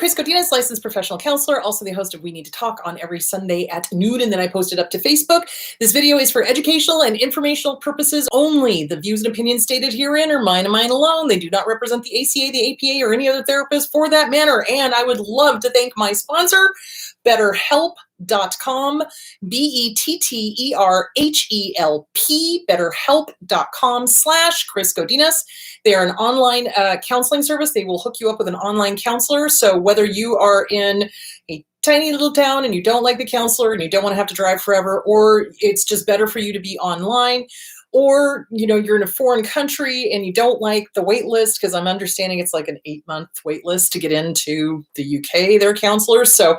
Chris Godinez, licensed professional counselor, also the host of We Need to Talk on every Sunday at noon, and then I post it up to Facebook. This video is for educational and informational purposes only. The views and opinions stated herein are mine and mine alone. They do not represent the ACA, the APA, or any other therapist for that matter. And I would love to thank my sponsor, BetterHelp.com, BetterHelp, BetterHelp.com/Chris Godinez. They are an online counseling service. They will hook you up with an online counselor. So whether you are in a tiny little town and you don't like the counselor and you don't want to have to drive forever, or it's just better for you to be online, or you're in a foreign country and you don't like the wait list, because I'm understanding it's like an 8-month wait list to get into the UK, their counselors. So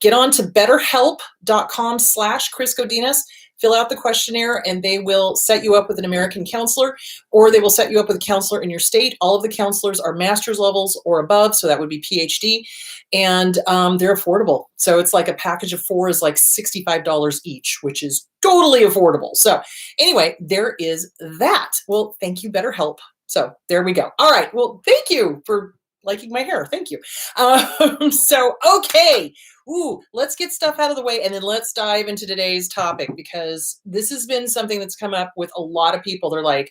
get on to betterhelp.com/Chris Godinez. Fill out the questionnaire and they will set you up with an American counselor, or they will set you up with a counselor in your state. All of the counselors are master's levels or above, so that would be PhD, and they're affordable. So it's like a package of 4 is like $65 each, which is totally affordable. So anyway, there is that. Well, thank you, BetterHelp. So there we go. All right. Well, thank you for liking my hair. Thank you. Okay. Let's get stuff out of the way and then let's dive into today's topic, because this has been something that's come up with a lot of people. They're like,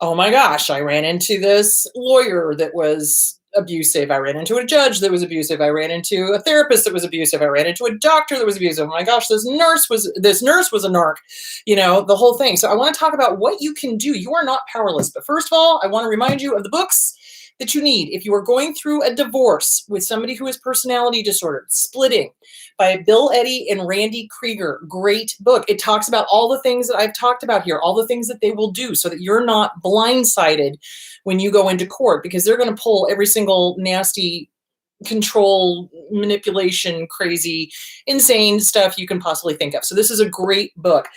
oh my gosh, I ran into this lawyer that was abusive. I ran into a judge that was abusive. I ran into a therapist that was abusive. I ran into a doctor that was abusive. Oh my gosh, this nurse was a narc, the whole thing. So I want to talk about what you can do. You are not powerless. But first of all, I want to remind you of the books that you need. If you are going through a divorce with somebody who is personality disordered, Splitting by Bill Eddy and Randy Krieger, great book. It talks about all the things that I've talked about here, all the things that they will do so that you're not blindsided when you go into court, because they're going to pull every single nasty control, manipulation, crazy, insane stuff you can possibly think of. So this is a great book.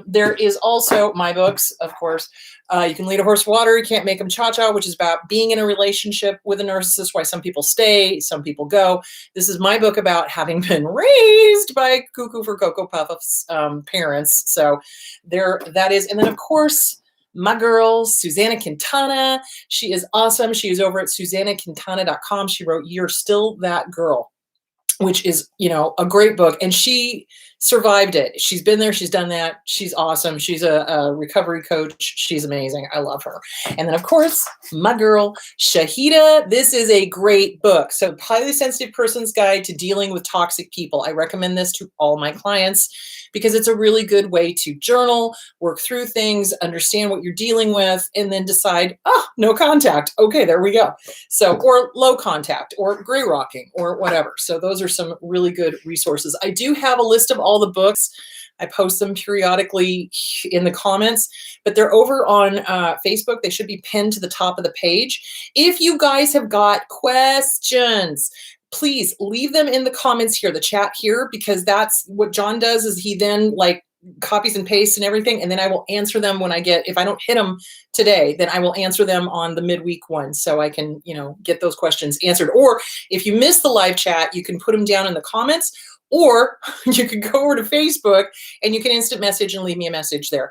There is also my books, of course. You Can Lead a Horse to Water, You Can't Make Him Cha-Cha, which is about being in a relationship with a narcissist, why some people stay, some people go. This is my book about having been raised by Cuckoo for Cocoa Puffs parents. So there that is. And then, of course, my girl, Susanna Quintana. She is awesome. She is over at SusannaQuintana.com. She wrote You're Still That Girl, which is, a great book. And she survived it. She's been there. She's done that. She's awesome. She's a recovery coach. She's amazing. I love her. And then, of course, my girl, Shahida. This is a great book. So Highly Sensitive Person's Guide to Dealing with Toxic People. I recommend this to all my clients because it's a really good way to journal, work through things, understand what you're dealing with, and then decide, no contact. Okay, there we go. So, or low contact, or gray rocking, or whatever. So those are some really good resources. I do have a list of all the books. I post them periodically in the comments, but they're over on Facebook. They should be pinned to the top of the page. If you guys have got questions, please leave them in the comments here, the chat here, because that's what John does is he then copies and pastes and everything. And then I will answer them when if I don't hit them today, then I will answer them on the midweek one. So I can, get those questions answered. Or if you miss the live chat, you can put them down in the comments, or you can go over to Facebook and you can instant message and leave me a message there.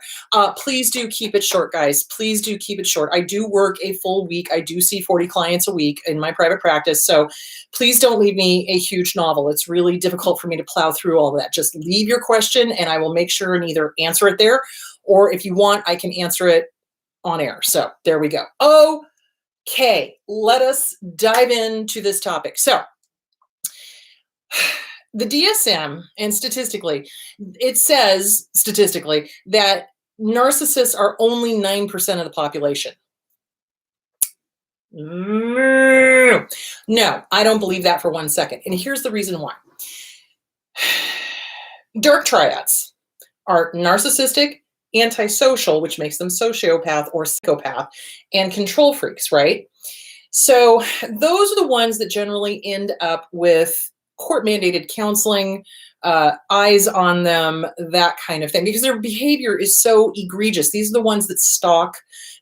Please do keep it short, guys. Please do keep it short. I do work a full week. I do see 40 clients a week in my private practice. So please don't leave me a huge novel. It's really difficult for me to plow through all of that. Just leave your question and I will make sure and either answer it there, or if you want, I can answer it on air. So there we go. Okay, let us dive into this topic. So the DSM, and it says statistically that narcissists are only 9% of the population. No, I don't believe that for 1 second. And here's the reason why. Dark triads are narcissistic, antisocial, which makes them sociopath or psychopath, and control freaks, right? So those are the ones that generally end up with court-mandated counseling, eyes on them, that kind of thing, because their behavior is so egregious. These are the ones that stalk.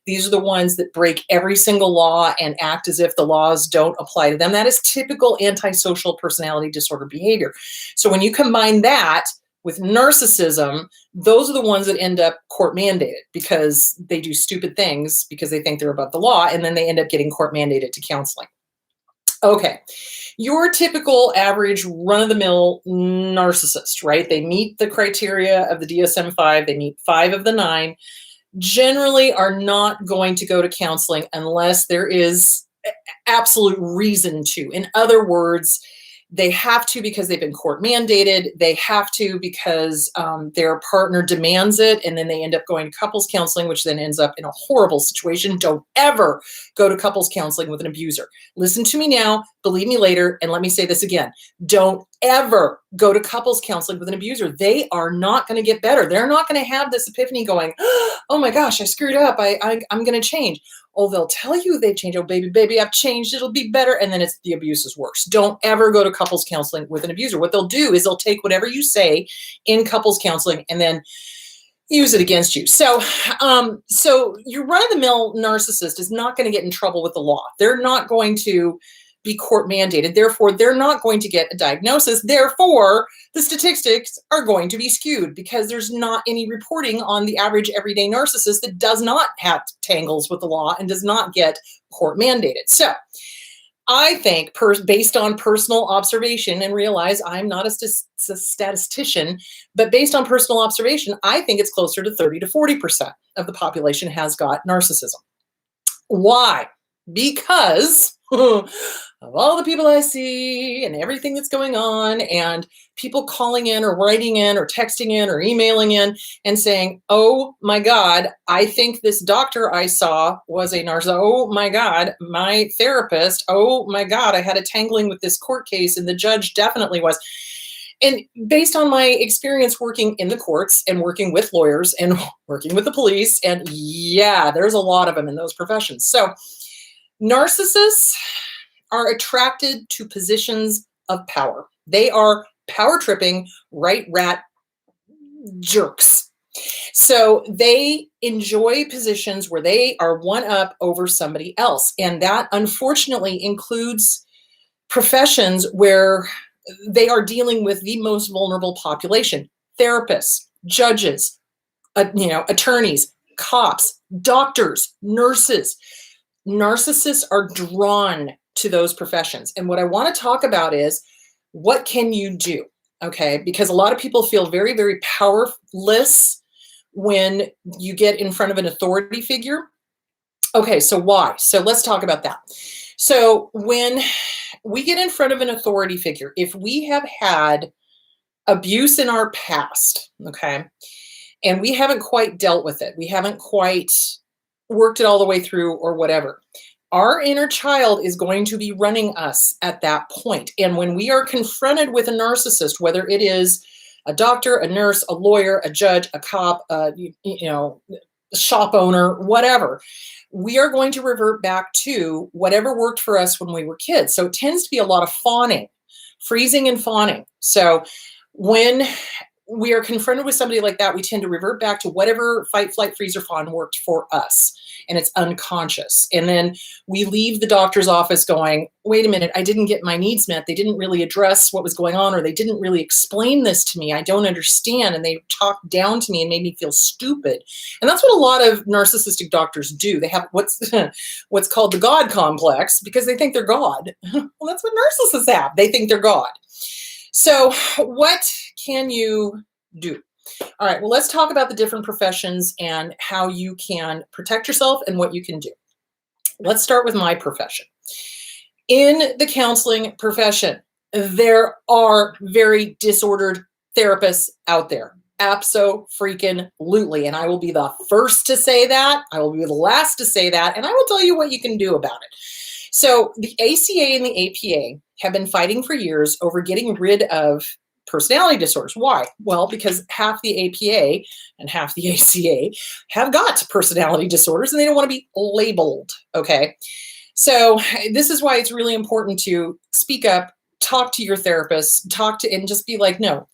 These are the ones that break every single law and act as if the laws don't apply to them. That is typical antisocial personality disorder behavior. So when you combine that with narcissism, those are the ones that end up court-mandated because they do stupid things because they think they're above the law, and then they end up getting court-mandated to counseling. Okay. Your typical average run-of-the-mill narcissist, right? They meet the criteria of the DSM-5. They meet 5 of the 9. Generally are not going to go to counseling unless there is absolute reason to. In other words, they have to because they've been court mandated. They have to because their partner demands it, and then they end up going to couples counseling, which then ends up in a horrible situation. Don't ever go to couples counseling with an abuser. Listen to me now, believe me later, and let me say this again. Don't ever go to couples counseling with an abuser. They are not going to get better. They're not going to have this epiphany going, oh my gosh, I screwed up. I'm going to change. Oh, they'll tell you they've changed. Oh, baby, I've changed. It'll be better. And then the abuse is worse. Don't ever go to couples counseling with an abuser. What they'll do is they'll take whatever you say in couples counseling and then use it against you. So your run-of-the-mill narcissist is not going to get in trouble with the law. They're not going to be court mandated. Therefore, they're not going to get a diagnosis. Therefore, the statistics are going to be skewed because there's not any reporting on the average everyday narcissist that does not have tangles with the law and does not get court mandated. So I think based on personal observation, and realize I'm not a statistician, but based on personal observation, I think it's closer to 30 to 40% of the population has got narcissism. Why? Because of all the people I see and everything that's going on, and people calling in or writing in or texting in or emailing in and saying, oh my God, I think this doctor I saw was a narcissist. Oh my God, my therapist. Oh my God, I had a tangling with this court case and the judge definitely was. And based on my experience working in the courts and working with lawyers and working with the police, and yeah, there's a lot of them in those professions. So narcissists are attracted to positions of power. They are power tripping, right rat jerks. So they enjoy positions where they are one up over somebody else. And that unfortunately includes professions where they are dealing with the most vulnerable population: therapists, judges, attorneys, cops, doctors, nurses. Narcissists are drawn to those professions. And what I want to talk about is, what can you do? Okay, because a lot of people feel very, very powerless when you get in front of an authority figure. Okay, so why? So let's talk about that. So when we get in front of an authority figure, if we have had abuse in our past, okay, and we haven't quite dealt with it, we haven't quite worked it all the way through or whatever, our inner child is going to be running us at that point. And when we are confronted with a narcissist, whether it is a doctor, a nurse, a lawyer, a judge, a cop, a shop owner, whatever, we are going to revert back to whatever worked for us when we were kids. So it tends to be a lot of fawning, freezing and fawning. So when we are confronted with somebody like that, we tend to revert back to whatever fight, flight, freeze, or fawn worked for us. And it's unconscious. And then we leave the doctor's office going, wait a minute, I didn't get my needs met. They didn't really address what was going on, or they didn't really explain this to me. I don't understand. And they talked down to me and made me feel stupid. And that's what a lot of narcissistic doctors do. They have what's called the God complex because they think they're God. Well, that's what narcissists have. They think they're God. So what can you do? All right, well, let's talk about the different professions and how you can protect yourself and what you can do. Let's start with my profession. In the counseling profession, there are very disordered therapists out there. Abso-freaking-lutely. And I will be the first to say that. I will be the last to say that. And I will tell you what you can do about it. So the ACA and the APA have been fighting for years over getting rid of personality disorders. Why? Well, because half the APA and half the ACA have got personality disorders and they don't want to be labeled. Okay. So this is why it's really important to speak up, talk to your therapist, and just be like, no,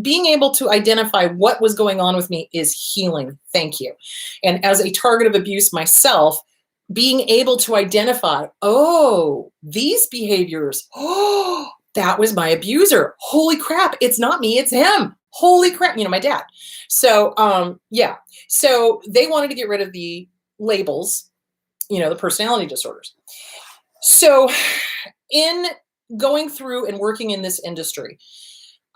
being able to identify what was going on with me is healing. Thank you. And as a target of abuse myself, being able to identify, oh, these behaviors, oh, that was my abuser. Holy crap. It's not me. It's him. Holy crap. My dad. So, yeah. So they wanted to get rid of the labels, the personality disorders. So in going through and working in this industry,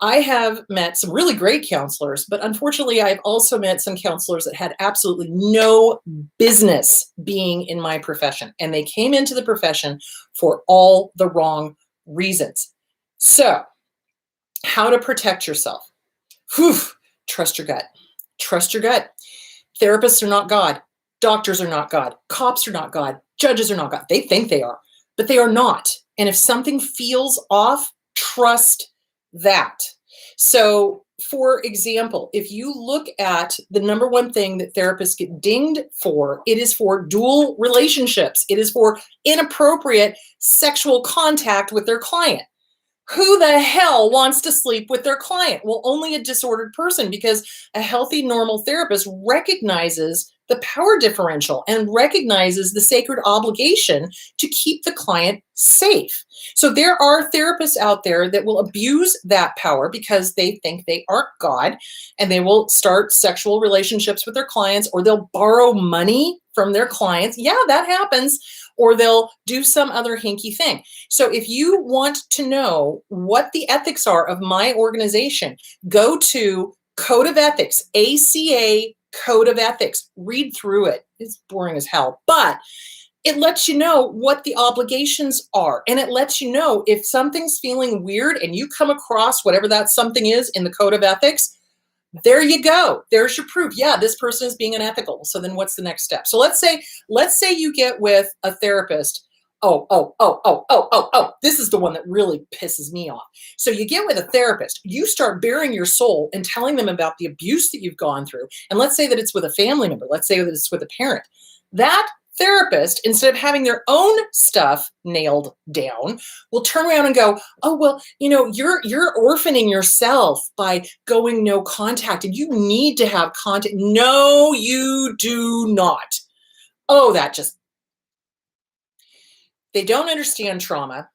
I have met some really great counselors, but unfortunately, I've also met some counselors that had absolutely no business being in my profession. And they came into the profession for all the wrong reasons. So, how to protect yourself? Whew, trust your gut. Trust your gut. Therapists are not God. Doctors are not God. Cops are not God. Judges are not God. They think they are, but they are not. And if something feels off, trust that. So, for example, if you look at the number one thing that therapists get dinged for, it is for dual relationships. It is for inappropriate sexual contact with their client. Who the hell wants to sleep with their client? Well, only a disordered person, because a healthy, normal therapist recognizes the power differential and recognizes the sacred obligation to keep the client safe. So there are therapists out there that will abuse that power because they think they are God, and they will start sexual relationships with their clients, or they'll borrow money from their clients. Yeah, that happens. Or they'll do some other hinky thing. So if you want to know what the ethics are of my organization, go to Code of Ethics, ACA Code of Ethics. Read through it. It's boring as hell, but it lets you know what the obligations are. And it lets you know if something's feeling weird and you come across whatever that something is in the Code of Ethics, there you go. There's your proof. Yeah, this person is being unethical. So then what's the next step? So let's say you get with a therapist. Oh. This is the one that really pisses me off. So you get with a therapist, you start bearing your soul and telling them about the abuse that you've gone through. And let's say that it's with a family member. Let's say that it's with a parent. That therapist, instead of having their own stuff nailed down, will turn around and go, oh, well, you're orphaning yourself by going no contact, and you need to have contact. No, you do not. Oh, they don't understand trauma.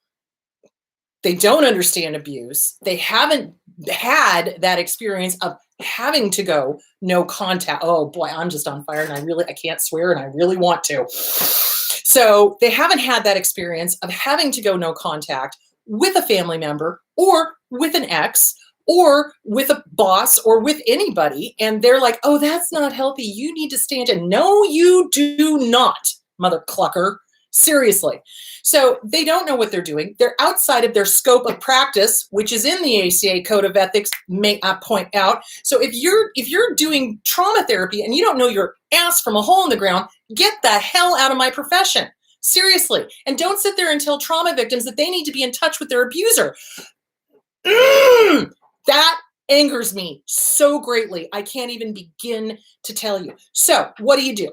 They don't understand abuse. They haven't had that experience of having to go no contact. Oh boy, I'm just on fire, and I can't swear, and I really want to. So they haven't had that experience of having to go no contact with a family member, or with an ex, or with a boss, or with anybody. And they're like, oh, that's not healthy. You need to stand in. No, you do not, mother clucker. Seriously. So they don't know what they're doing. They're outside of their scope of practice, which is in the ACA Code of Ethics, may I point out. So if you're doing trauma therapy and you don't know your ass from a hole in the ground, get the hell out of my profession. Seriously. And don't sit there and tell trauma victims that they need to be in touch with their abuser. That angers me so greatly. I can't even begin to tell you. So what do?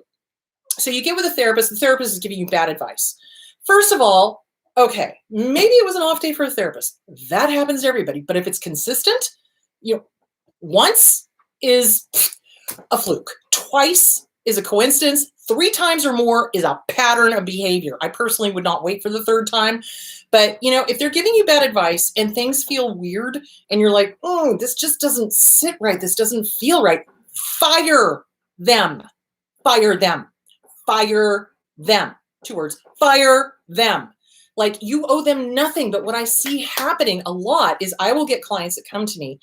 So you get with a therapist. The therapist is giving you bad advice. First of all, okay, maybe it was an off day for a therapist. That happens to everybody. But if it's consistent, once is a fluke. Twice is a coincidence. 3 times or more is a pattern of behavior. I personally would not wait for the 3rd time. But, if they're giving you bad advice and things feel weird and you're like, oh, this just doesn't sit right. This doesn't feel right. Fire them. Fire them. Fire them. 2 words. Fire them. Like, you owe them nothing. But what I see happening a lot is I will get clients that come to me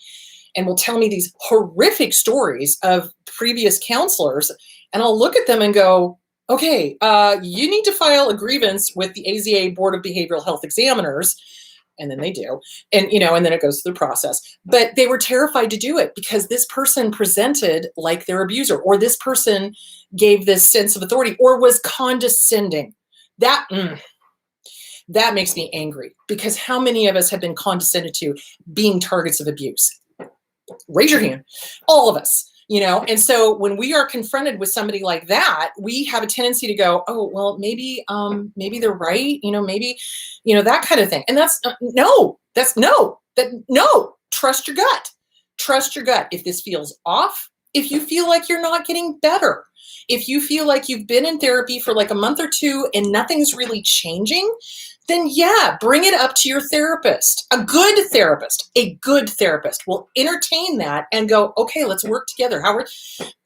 and will tell me these horrific stories of previous counselors. And I'll look at them and go, okay, you need to file a grievance with the AZA Board of Behavioral Health Examiners. And then they do. And, and then it goes through the process. But they were terrified to do it because this person presented like their abuser, or this person gave this sense of authority, or was condescending. That makes me angry, because how many of us have been condescended to being targets of abuse? Raise your hand. All of us. And so when we are confronted with somebody like that, we have a tendency to go, oh, well, maybe they're right. Maybe, that kind of thing. And no, trust your gut. Trust your gut. If this feels off, if you feel like you're not getting better, if you feel like you've been in therapy for like a month or 2 and nothing's really changing, then yeah, bring it up to your therapist. A good therapist will entertain that and go, okay, let's work together.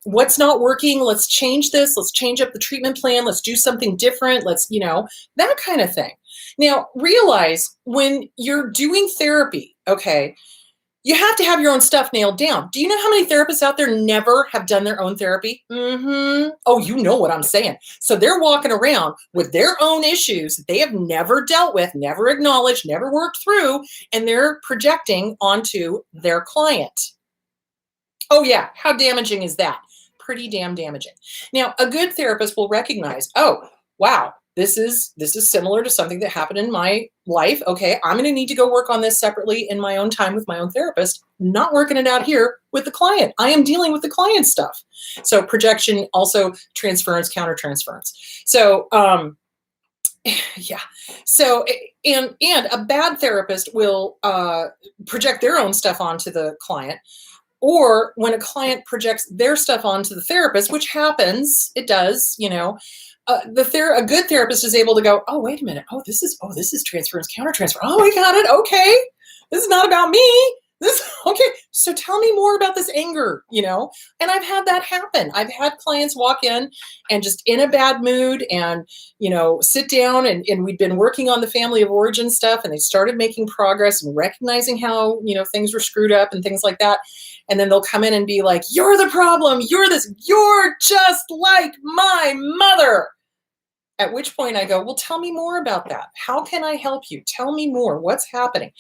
What's not working? Let's change this. Let's change up the treatment plan. Let's do something different. Let's, that kind of thing. Now, realize when you're doing therapy, okay, you have to have your own stuff nailed down. Do you know how many therapists out there never have done their own therapy? Oh, you know what I'm saying. So they're walking around with their own issues that they have never dealt with, never acknowledged, never worked through, and they're projecting onto their client. Oh yeah, how damaging is that? Pretty damn damaging. Now, a good therapist will recognize, oh, wow, this is similar to something that happened in my life. Okay, I'm going to need to go work on this separately in my own time with my own therapist, not working it out here with the client. I am dealing with the client stuff. So projection, also transference, countertransference. So yeah. So and a bad therapist will project their own stuff onto the client. Or when a client projects their stuff onto the therapist, which happens, it does, a good therapist is able to go, oh, wait a minute. Oh, this is transference, countertransfer. Oh, I got it. Okay. This is not about me. Okay. So tell me more about this anger, and I've had that happen. I've had clients walk in and just in a bad mood and, sit down and we'd been working on the family of origin stuff and they started making progress and recognizing how, things were screwed up and things like that. And then they'll come in and be like, you're the problem. You're just like my mother. At which point I go, well, tell me more about that. How can I help you? Tell me more. What's happening?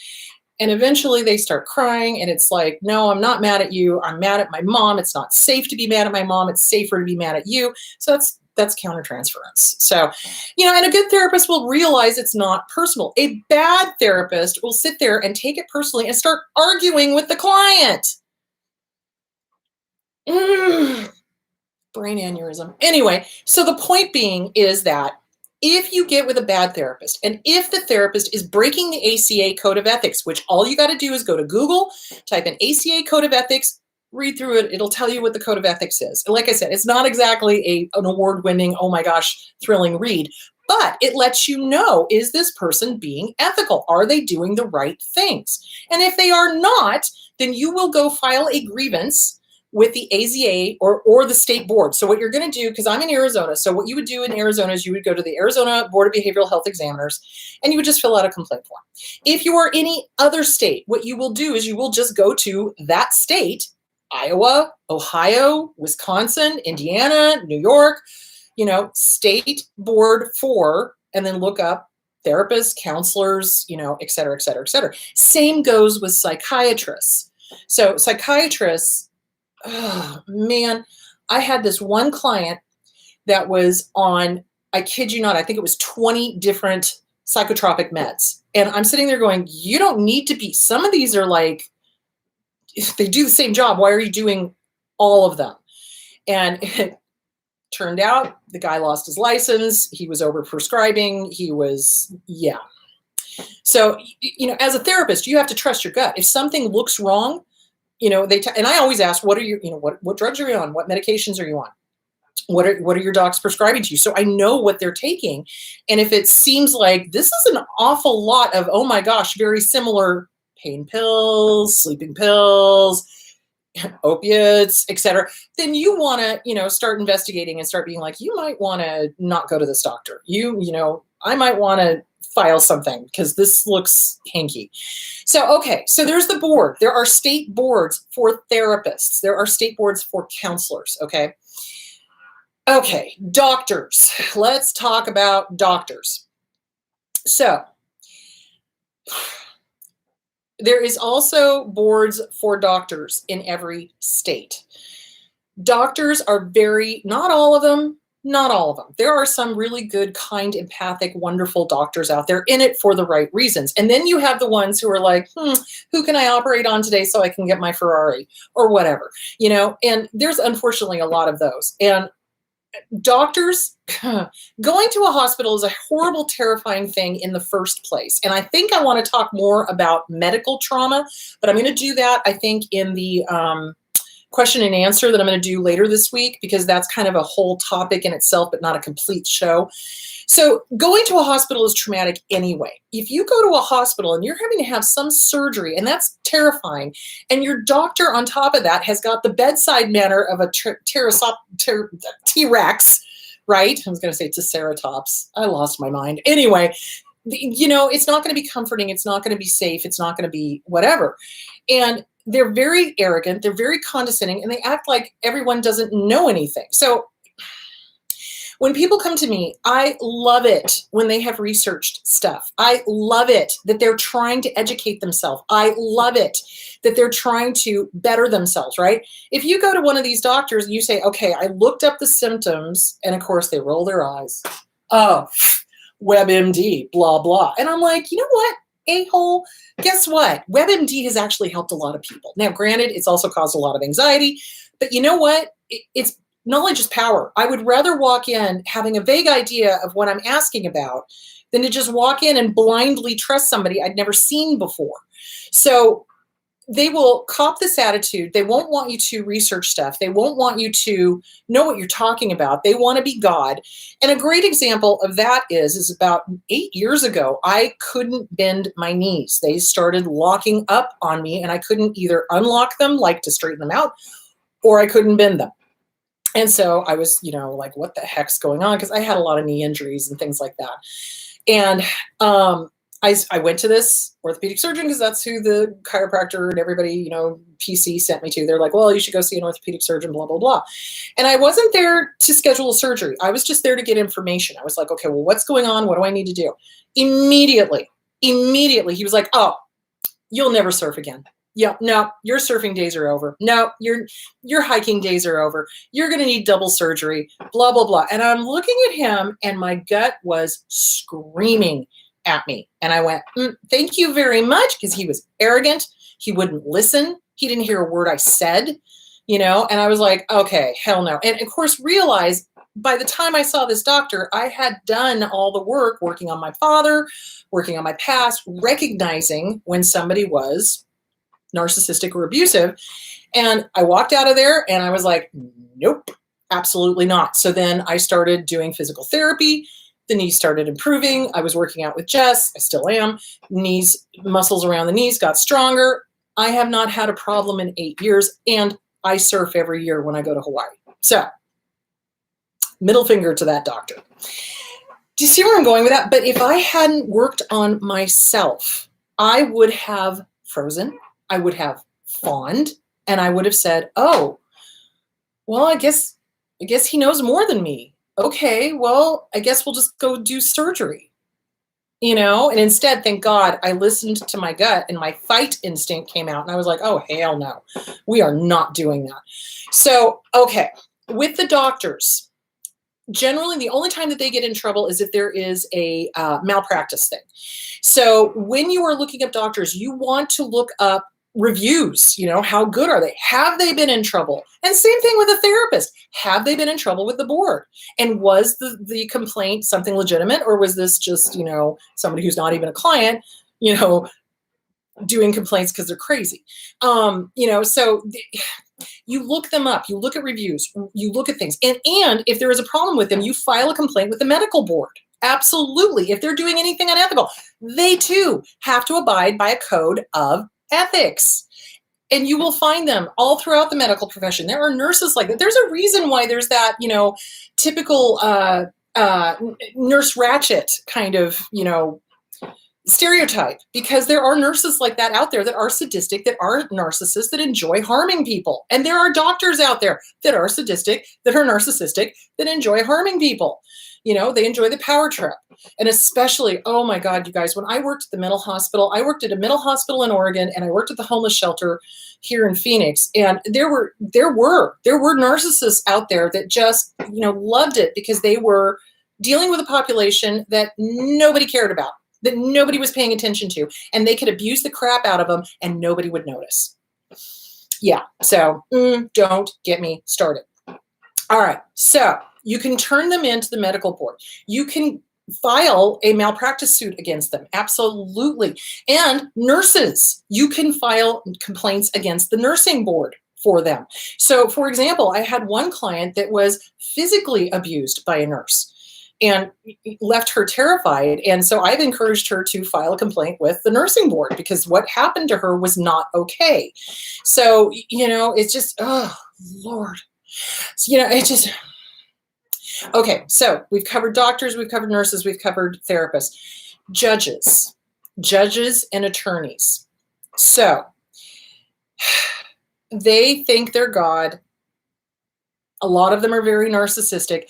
And eventually they start crying and it's like, no, I'm not mad at you. I'm mad at my mom. It's not safe to be mad at my mom. It's safer to be mad at you. So that's countertransference. So, and a good therapist will realize it's not personal. A bad therapist will sit there and take it personally and start arguing with the client. Brain aneurysm. Anyway, so the point being is that if you get with a bad therapist and if the therapist is breaking the ACA Code of Ethics, which all you got to do is go to Google, type in ACA Code of Ethics, read through it. It'll tell you what the Code of Ethics is. And like I said, it's not exactly an award-winning, oh my gosh, thrilling read, but it lets you know, is this person being ethical? Are they doing the right things? And if they are not, then you will go file a grievance with the AZA or the state board. So what you're going to do, because I'm in Arizona, so what you would do in Arizona is you would go to the Arizona Board of Behavioral Health Examiners and you would just fill out a complaint form. If you are any other state, what you will do is you will just go to that state, Iowa, Ohio, Wisconsin, Indiana, New York, state board for, and then look up therapists, counselors, et cetera, et cetera, et cetera. Same goes with psychiatrists. So psychiatrists, oh, man, I had this one client that was on, I kid you not, I think it was 20 different psychotropic meds. And I'm sitting there going, you don't need to be. Some of these are like, if they do the same job, why are you doing all of them? And it turned out the guy lost his license. He was overprescribing. Yeah. So, as a therapist, you have to trust your gut. If something looks wrong, and I always ask, what are you, what drugs are you on? What medications are you on? What are your docs prescribing to you? So I know what they're taking. And if it seems like this is an awful lot of, oh my gosh, very similar pain pills, sleeping pills, opiates, et cetera, then you want to, start investigating and start being like, you might want to not go to this doctor. I might want to file something because this looks hanky. So, okay. So there's the board. There are state boards for therapists. There are state boards for counselors. Okay. Okay. Doctors. Let's talk about doctors. So there is also boards for doctors in every state. Doctors are not all of them. There are some really good, kind, empathic, wonderful doctors out there in it for the right reasons. And then you have the ones who are like, who can I operate on today so I can get my Ferrari or whatever, and there's unfortunately a lot of those. And doctors, going to a hospital is a horrible, terrifying thing in the first place. And I think I want to talk more about medical trauma, but I'm going to do that, I think, in the question and answer that I'm going to do later this week, because that's kind of a whole topic in itself, but not a complete show. So going to a hospital is traumatic anyway. If you go to a hospital and you're having to have some surgery, and that's terrifying, and your doctor on top of that has got the bedside manner of a T-Rex, right? I was going to say Triceratops. I lost my mind. Anyway, it's not going to be comforting. It's not going to be safe. It's not going to be whatever. And they're very arrogant. They're very condescending, and they act like everyone doesn't know anything. So when people come to me, I love it when they have researched stuff. I love it that they're trying to educate themselves. I love it that they're trying to better themselves, right? If you go to one of these doctors and you say, okay, I looked up the symptoms, and of course they roll their eyes. Oh, WebMD, blah, blah. And I'm like, you know what, a-hole? Guess what? WebMD has actually helped a lot of people. Now, granted, it's also caused a lot of anxiety, but you know what? It's knowledge is power. I would rather walk in having a vague idea of what I'm asking about than to just walk in and blindly trust somebody I'd never seen before. So they will cop this attitude. They won't want you to research stuff. They won't want you to know what you're talking about. They want to be God. And a great example of that is about 8 years ago, I couldn't bend my knees. They started locking up on me, and I couldn't either unlock them, like to straighten them out, or I couldn't bend them. And so I was, like, what the heck's going on? Because I had a lot of knee injuries and things like that. And I went to this orthopedic surgeon because that's who the chiropractor and everybody, PC sent me to. They're like, well, you should go see an orthopedic surgeon, blah, blah, blah. And I wasn't there to schedule a surgery. I was just there to get information. I was like, okay, well, what's going on? What do I need to do? Immediately, he was like, oh, you'll never surf again. Yeah, no, your surfing days are over. No, your hiking days are over. You're going to need double surgery, blah, blah, blah. And I'm looking at him, and my gut was screaming at me. And I went, thank you very much, because he was arrogant. He wouldn't listen. He didn't hear a word I said, and I was like, okay, hell no. And of course, realize by the time I saw this doctor, I had done all the work, working on my father, working on my past, recognizing when somebody was narcissistic or abusive. And I walked out of there and I was like, nope, absolutely not. So then I started doing physical therapy. The knees started improving. I was working out with Jess. I still am. Muscles around the knees got stronger. I have not had a problem in 8 years, and I surf every year when I go to Hawaii. So middle finger to that doctor. Do you see where I'm going with that? But if I hadn't worked on myself, I would have frozen. I would have fawned, and I would have said, oh, well, I guess he knows more than me. Okay, well, I guess we'll just go do surgery, and instead, thank God, I listened to my gut, and my fight instinct came out, and I was like, oh, hell no, we are not doing that. So, okay, with the doctors, generally, the only time that they get in trouble is if there is a malpractice thing. So when you are looking up doctors, you want to look up reviews. How good are they? Have they been in trouble? And same thing with a therapist. Have they been in trouble with the board? And was the complaint something legitimate, or was this just, somebody who's not even a client, doing complaints because they're crazy? So you look them up, you look at reviews, you look at things. And if there is a problem with them, you file a complaint with the medical board. Absolutely. If they're doing anything unethical, they too have to abide by a code of ethics. And you will find them all throughout the medical profession. There are nurses like that. There's a reason why there's that, typical nurse ratchet kind of, stereotype, because there are nurses like that out there that are sadistic, that are narcissists, that enjoy harming people. And there are doctors out there that are sadistic, that are narcissistic, that enjoy harming people. They enjoy the power trip. And especially, oh my God, you guys, when I worked at the mental hospital, I worked at a mental hospital in Oregon, and I worked at the homeless shelter here in Phoenix. And there were narcissists out there that just, loved it, because they were dealing with a population that nobody cared about, that nobody was paying attention to, and they could abuse the crap out of them and nobody would notice. Yeah. So don't get me started. All right. So you can turn them into the medical board. You can file a malpractice suit against them. Absolutely. And nurses, you can file complaints against the nursing board for them. So for example, I had one client that was physically abused by a nurse and left her terrified. And so I've encouraged her to file a complaint with the nursing board, because what happened to her was not okay. So, it's just, oh, Lord. It's just, okay. So we've covered doctors, we've covered nurses, we've covered therapists. Judges, judges and attorneys. So they think they're God. A lot of them are very narcissistic.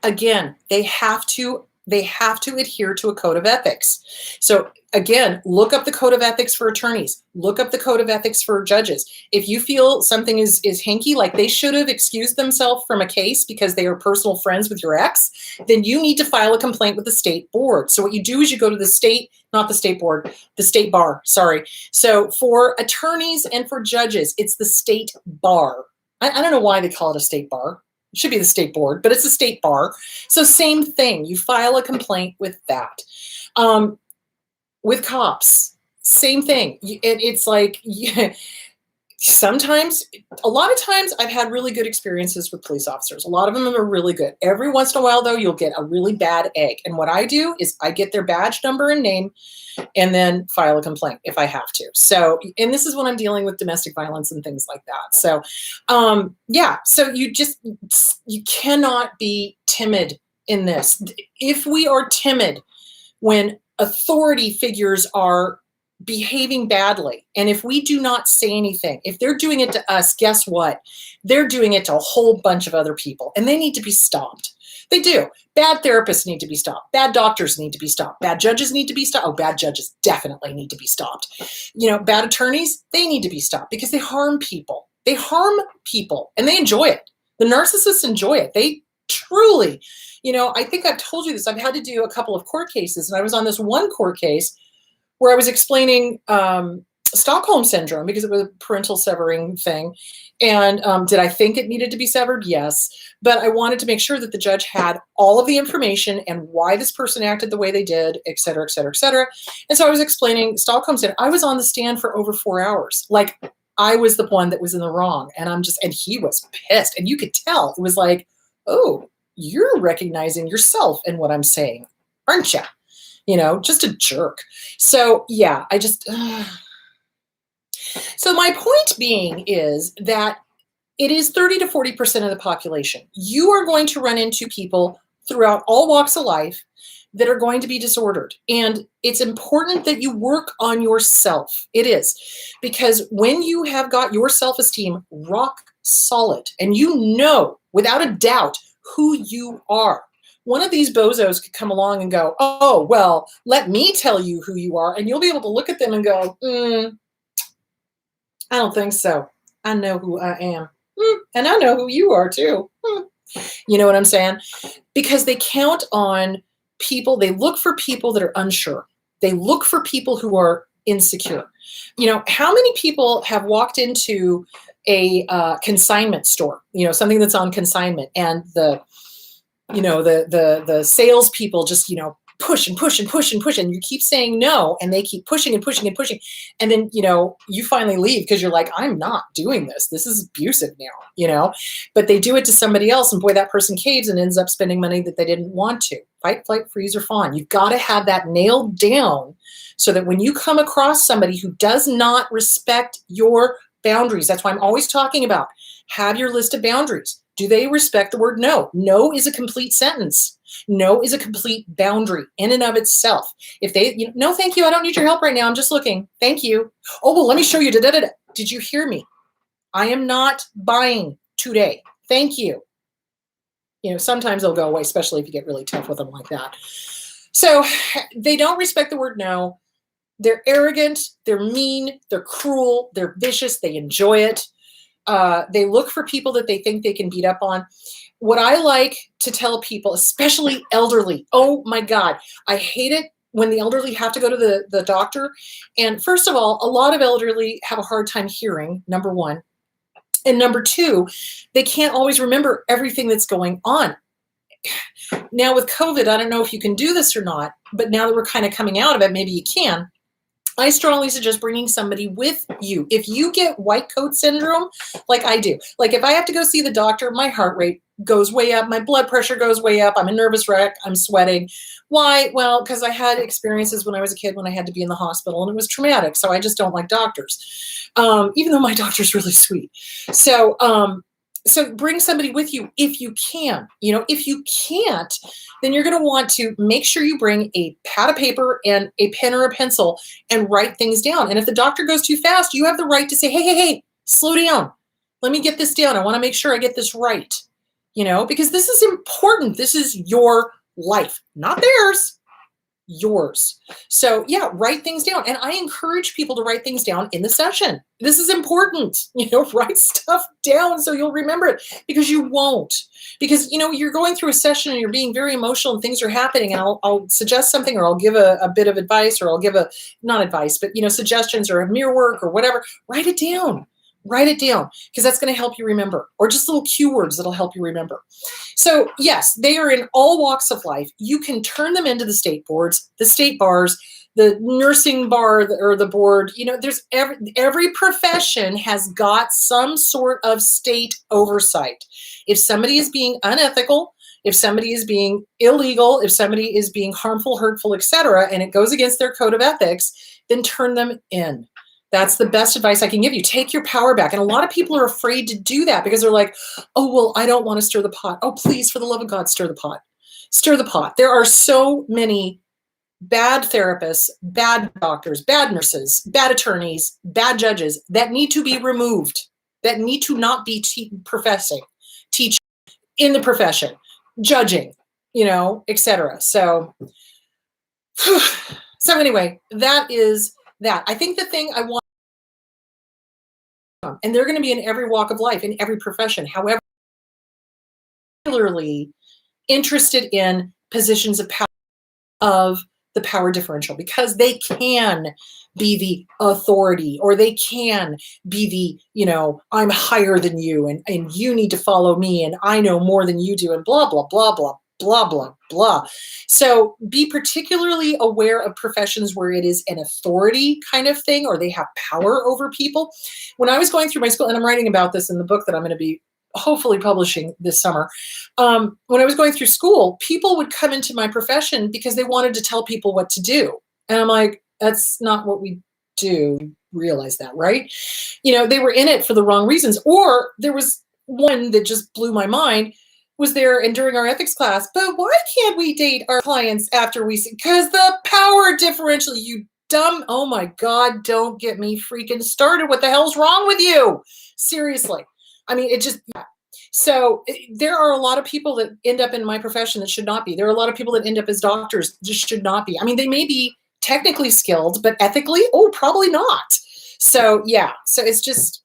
Again, they have to adhere to a code of ethics. So again, look up the code of ethics for attorneys. Look up the code of ethics for judges. If you feel something is hinky, like they should have excused themselves from a case because they are personal friends with your ex, then you need to file a complaint with the state board. So what you do is you go to the state, not the state board, the state bar, sorry. So for attorneys and for judges, it's the state bar. I don't know why they call it a state bar. It should be the state board, but it's a state bar. So same thing. You file a complaint with that. With cops, same thing. It's like sometimes, a lot of times I've had really good experiences with police officers. A lot of them are really good. Every once in a while, though, you'll get a really bad egg. And what I do is I get their badge number and name and then file a complaint if I have to. So, and this is when I'm dealing with domestic violence and things like that. So, yeah, so you cannot be timid in this. If we are timid when authority figures are behaving badly, and if we do not say anything, if they're doing it to us, guess what? They're doing it to a whole bunch of other people, and they need to be stopped. They do. Bad therapists need to be stopped. Bad doctors need to be stopped. Bad judges need to be stopped. Oh, bad judges definitely need to be stopped. Bad attorneys, they need to be stopped because they harm people. They harm people, and they enjoy it. The narcissists enjoy it. They truly, I think I've told you this. I've had to do a couple of court cases, and I was on this one court case where I was explaining Stockholm syndrome because it was a parental severing thing. And did I think it needed to be severed? Yes. But I wanted to make sure that the judge had all of the information and why this person acted the way they did, et cetera, et cetera, et cetera. And so I was explaining Stockholm syndrome. I was on the stand for over 4 hours. Like I was the one that was in the wrong. And he was pissed. And you could tell. It was like, oh, you're recognizing yourself in what I'm saying, aren't you? Just a jerk. So yeah, so my point being is that it is 30 to 40% of the population. You are going to run into people throughout all walks of life that are going to be disordered. And it's important that you work on yourself. It is. Because when you have got your self-esteem rock solid and without a doubt who you are, one of these bozos could come along and go, oh, well, let me tell you who you are. And you'll be able to look at them and go, I don't think so. I know who I am. And I know who you are too. You know what I'm saying? Because they count on people. They look for people that are unsure. They look for people who are insecure. How many people have walked into a consignment store, something that's on consignment, and the salespeople just, push and push and push and push, and you keep saying no, and they keep pushing and pushing and pushing. And then, you finally leave because you're like, I'm not doing this. This is abusive now, but they do it to somebody else. And boy, that person caves and ends up spending money that they didn't want to. Fight, flight, freeze, or fawn. You've got to have that nailed down so that when you come across somebody who does not respect your boundaries, that's why I'm always talking about, have your list of boundaries. Do they respect the word no? No is a complete sentence. No is a complete boundary in and of itself. If they, no, thank you. I don't need your help right now. I'm just looking. Thank you. Oh, well, let me show you. Did you hear me? I am not buying today. Thank you. Sometimes they'll go away, especially if you get really tough with them like that. So they don't respect the word no. They're arrogant. They're mean. They're cruel. They're vicious. They enjoy it. They look for people that they think they can beat up on. What I like to tell people, especially elderly, oh my God, I hate it when the elderly have to go to the doctor. And first of all, a lot of elderly have a hard time hearing, number one. And number two, they can't always remember everything that's going on. Now with COVID, I don't know if you can do this or not, but now that we're kind of coming out of it, maybe you can. I strongly suggest bringing somebody with you. If you get white coat syndrome, like I do, like if I have to go see the doctor, my heart rate goes way up, my blood pressure goes way up, I'm a nervous wreck, I'm sweating. Why? Well, because I had experiences when I was a kid when I had to be in the hospital, and it was traumatic, so I just don't like doctors, even though my doctor's really sweet. So So bring somebody with you if you can. If you can't, then you're going to want to make sure you bring a pad of paper and a pen or a pencil and write things down. And if the doctor goes too fast, you have the right to say, hey, slow down. Let me get this down. I want to make sure I get this right. Because this is important. This is your life, not theirs. Yours. So yeah, write things down. And I encourage people to write things down in the session. This is important. Write stuff down so you'll remember it, because you won't. Because, you're going through a session and you're being very emotional and things are happening, and I'll suggest something, or I'll give a bit of advice, or I'll give not advice, but, suggestions or a mirror work or whatever. Write it down. Write it down, because that's going to help you remember, or just little keywords that'll help you remember. So yes, they are in all walks of life. You can turn them into the state boards, the state bars, the nursing bar, or the board. There's every profession has got some sort of state oversight. If somebody is being unethical, if somebody is being illegal, if somebody is being harmful, hurtful, etc., and it goes against their code of ethics, then turn them in. That's the best advice I can give you. Take your power back. And a lot of people are afraid to do that because they're like, oh, well, I don't want to stir the pot. Oh, please, for the love of God, stir the pot. Stir the pot. There are so many bad therapists, bad doctors, bad nurses, bad attorneys, bad judges that need to be removed, that need to not be teaching in the profession, judging, etc. So anyway, that is that. I think the thing I want, and they're going to be in every walk of life, in every profession. However, particularly interested in positions of power, of the power differential, because they can be the authority, or they can be the, I'm higher than you, and you need to follow me, and I know more than you do, and blah, blah, blah, blah, blah, blah, blah. So be particularly aware of professions where it is an authority kind of thing, or they have power over people. When I was going through my school, and I'm writing about this in the book that I'm going to be hopefully publishing this summer. When I was going through school, people would come into my profession because they wanted to tell people what to do. And I'm like, that's not what we do. Realize that, right? They were in it for the wrong reasons. Or there was one that just blew my mind, was there, and during our ethics class, but why can't we date our clients after because the power differential, you dumb, oh my God, don't get me freaking started. What the hell's wrong with you? Seriously. I mean, so there are a lot of people that end up in my profession that should not be. There are a lot of people that end up as doctors just should not be. I mean, they may be technically skilled, but ethically, probably not. So yeah, so it's just,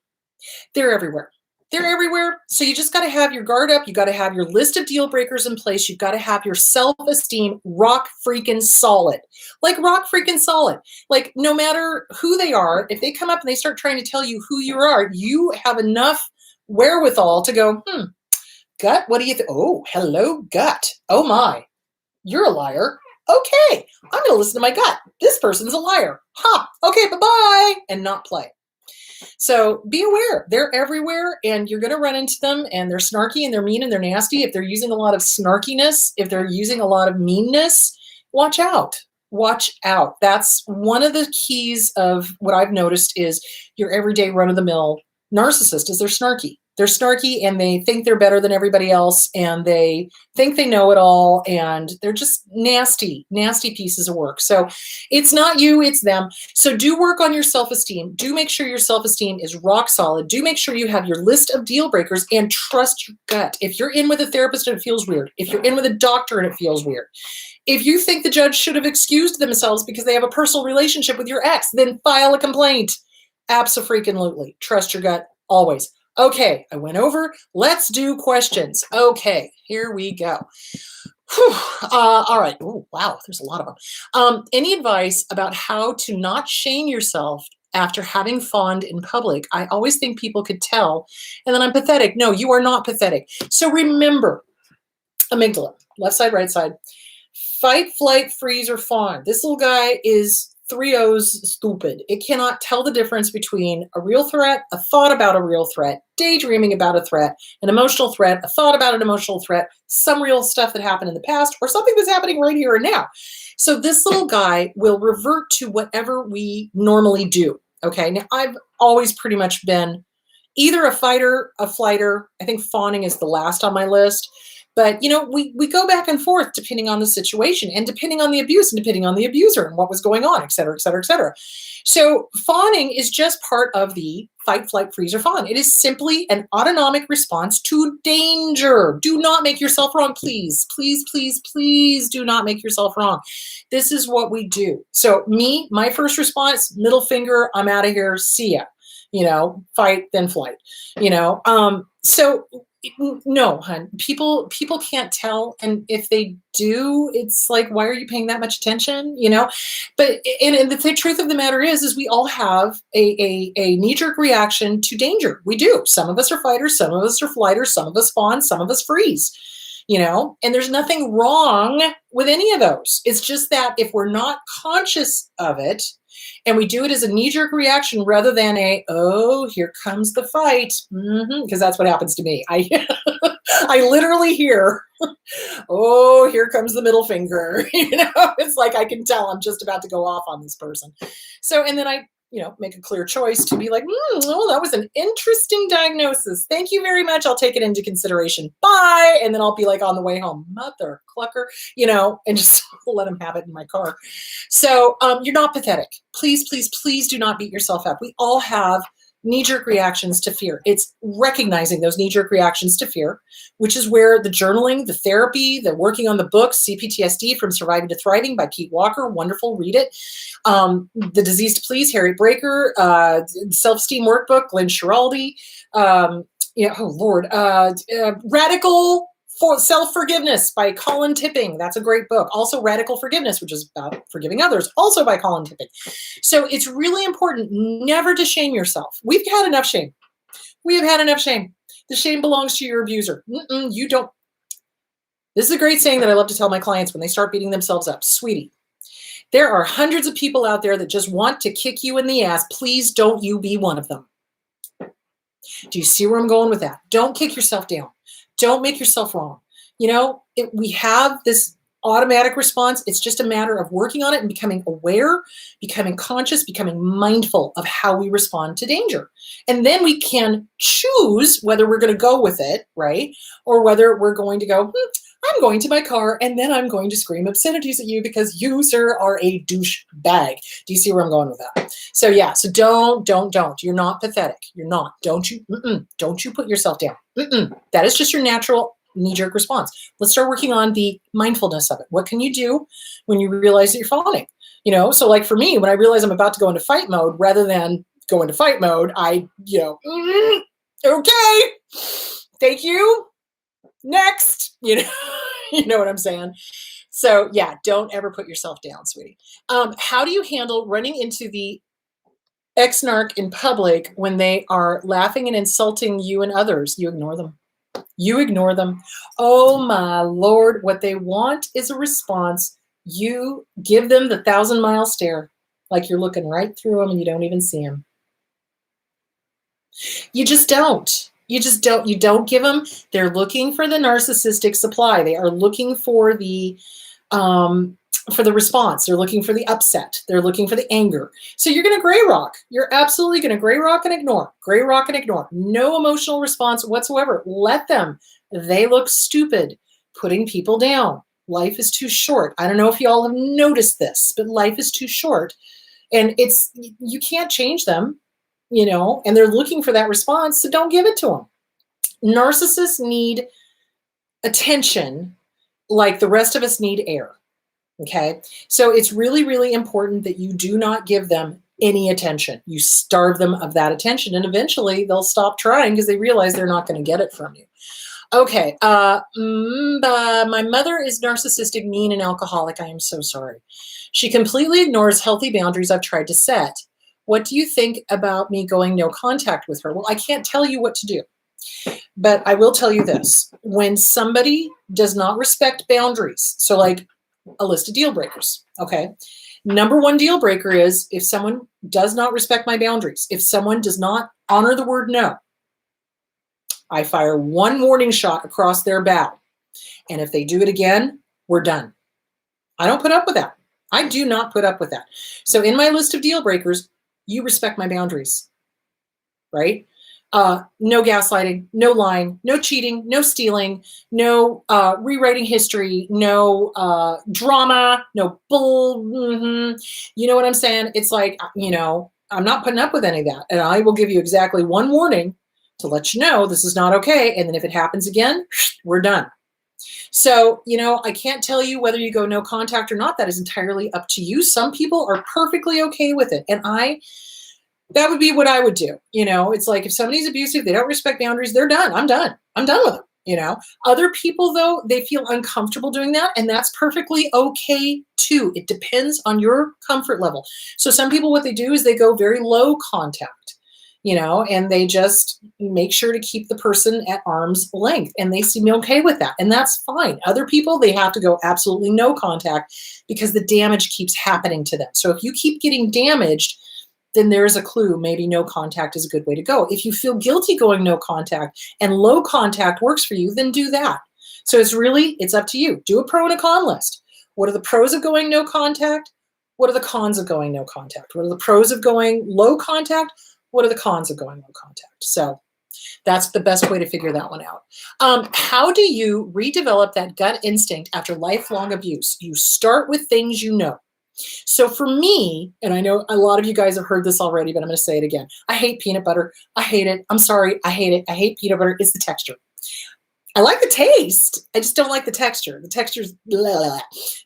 they're everywhere. They're everywhere. So you just got to have your guard up. You got to have your list of deal breakers in place. You've got to have your self-esteem rock freaking solid. Like rock freaking solid. Like no matter who they are, if they come up and they start trying to tell you who you are, you have enough wherewithal to go, gut, what do you think? Oh, hello, gut. Oh my, you're a liar. Okay, I'm going to listen to my gut. This person's a liar. Okay, bye-bye, and not play. So be aware. They're everywhere, and you're going to run into them, and they're snarky, and they're mean, and they're nasty. If they're using a lot of snarkiness, if they're using a lot of meanness, watch out. Watch out. That's one of the keys of what I've noticed is your everyday run-of-the-mill narcissist is they're snarky. They're snarky, and they think they're better than everybody else, and they think they know it all, and they're just nasty, nasty pieces of work. So it's not you, it's them. So do work on your self-esteem. Do make sure your self-esteem is rock solid. Do make sure you have your list of deal breakers, and trust your gut. If you're in with a therapist and it feels weird, if you're in with a doctor and it feels weird, if you think the judge should have excused themselves because they have a personal relationship with your ex, then file a complaint. Abso-freaking-lutely. Trust your gut always. Okay, I went over. Let's do questions. Okay, here we go. All right. Oh, wow, there's a lot of them. Any advice about how to not shame yourself after having fawned in public? I always think people could tell, and then I'm pathetic. No, you are not pathetic. So remember, amygdala, left side, right side. Fight, flight, freeze, or fawn. This little guy is 3 O's stupid. It cannot tell the difference between a real threat, a thought about a real threat, daydreaming about a threat, an emotional threat, a thought about an emotional threat, some real stuff that happened in the past, or something that's happening right here and now. So this little guy will revert to whatever we normally do. Okay, now I've always pretty much been either a fighter, a flighter. I think fawning is the last on my list. But, we go back and forth depending on the situation and depending on the abuse and depending on the abuser and what was going on, et cetera, et cetera, et cetera. So fawning is just part of the fight, flight, freeze, or fawn. It is simply an autonomic response to danger. Do not make yourself wrong, please. Please, please, please do not make yourself wrong. This is what we do. So my first response, middle finger, I'm out of here, see ya. Fight, then flight. So no, hun, people can't tell. And if they do, it's like, why are you paying that much attention? But, and the truth of the matter is we all have a knee-jerk reaction to danger. We do. Some of us are fighters, some of us are flighters, some of us fawn, some of us freeze, and there's nothing wrong with any of those. It's just that if we're not conscious of it, and we do it as a knee-jerk reaction rather than here comes the fight, because that's what happens to me. I literally hear, here comes the middle finger. It's like I can tell I'm just about to go off on this person. So, and then I make a clear choice to be like, that was an interesting diagnosis. Thank you very much. I'll take it into consideration. Bye. And then I'll be like on the way home, mother clucker, and just let them have it in my car. So you're not pathetic. Please, please, please do not beat yourself up. We all have knee-jerk reactions to fear. It's recognizing those knee-jerk reactions to fear, which is where the journaling, the therapy, the working on the book, CPTSD from Surviving to Thriving by Pete Walker, wonderful, read it. The Disease to Please, Harry Breaker, Self-Esteem Workbook, Glenn Schiraldi, Radical for Self-Forgiveness by Colin Tipping. That's a great book. Also Radical Forgiveness, which is about forgiving others, also by Colin Tipping. So it's really important never to shame yourself. We've had enough shame. We have had enough shame. The shame belongs to your abuser. You don't. This is a great saying that I love to tell my clients when they start beating themselves up. Sweetie, there are hundreds of people out there that just want to kick you in the ass. Please don't you be one of them. Do you see where I'm going with that? Don't kick yourself down. Don't make yourself wrong. We have this automatic response. It's just a matter of working on it and becoming aware, becoming conscious, becoming mindful of how we respond to danger. And then we can choose whether we're going to go with it, right? Or whether we're going to go, I'm going to my car and then I'm going to scream obscenities at you because you, sir, are a douche bag. Do you see where I'm going with that? So yeah, so don't. You're not pathetic. You're not. Don't you put yourself down. That is just your natural knee-jerk response. Let's start working on the mindfulness of it. What can you do when you realize that you're falling? So like for me, when I realize I'm about to go into fight mode, rather than go into fight mode, I, okay, thank you. Next, you know what I'm saying? So yeah, don't ever put yourself down, sweetie. How do you handle running into the ex-narc in public when they are laughing and insulting you and others? You ignore them. You ignore them. Oh my Lord, what they want is a response. You give them the 1,000-mile stare, like you're looking right through them and you don't even see them. You just don't. You don't give them. They're looking for the narcissistic supply. They are looking for the response. They're looking for the upset. They're looking for the anger. So you're going to gray rock. You're absolutely going to gray rock and ignore. Gray rock and ignore. No emotional response whatsoever. Let them. They look stupid. Putting people down. Life is too short. I don't know if you all have noticed this, but life is too short. And you can't change them. And they're looking for that response, so don't give it to them. Narcissists need attention like the rest of us need air, okay? So it's really, really important that you do not give them any attention. You starve them of that attention, and eventually they'll stop trying because they realize they're not going to get it from you. Okay, my mother is narcissistic, mean, and alcoholic. I am so sorry. She completely ignores healthy boundaries I've tried to set. What do you think about me going no contact with her? Well, I can't tell you what to do, but I will tell you this. When somebody does not respect boundaries, so like a list of deal breakers, okay? Number one deal breaker is if someone does not respect my boundaries, if someone does not honor the word no, I fire one warning shot across their bow. And if they do it again, we're done. I don't put up with that. I do not put up with that. So in my list of deal breakers, you respect my boundaries, right? No gaslighting, no lying, no cheating, no stealing, no rewriting history, no drama, no bull. You know what I'm saying? It's like, I'm not putting up with any of that. And I will give you exactly one warning to let you know this is not okay. And then if it happens again, we're done. So, I can't tell you whether you go no contact or not. That is entirely up to you. Some people are perfectly okay with it. And that would be what I would do. It's like if somebody's abusive, they don't respect boundaries, they're done. I'm done. I'm done with them. Other people, though, they feel uncomfortable doing that. And that's perfectly okay, too. It depends on your comfort level. So some people, what they do is they go very low contact. And they just make sure to keep the person at arm's length, and they seem okay with that. And that's fine. Other people, they have to go absolutely no contact because the damage keeps happening to them. So if you keep getting damaged, then there's a clue. Maybe no contact is a good way to go. If you feel guilty going no contact and low contact works for you, then do that. So it's up to you. Do a pro and a con list. What are the pros of going no contact? What are the cons of going no contact? What are the pros of going low contact? What are the cons of going no contact? So that's the best way to figure that one out. How do you redevelop that gut instinct after lifelong abuse? You start with things you know. So for me, and I know a lot of you guys have heard this already, but I'm going to say it again. I hate peanut butter. I hate it. I'm sorry. I hate it. I hate peanut butter. It's the texture. I like the taste. I just don't like the texture. The texture's blah, blah, blah.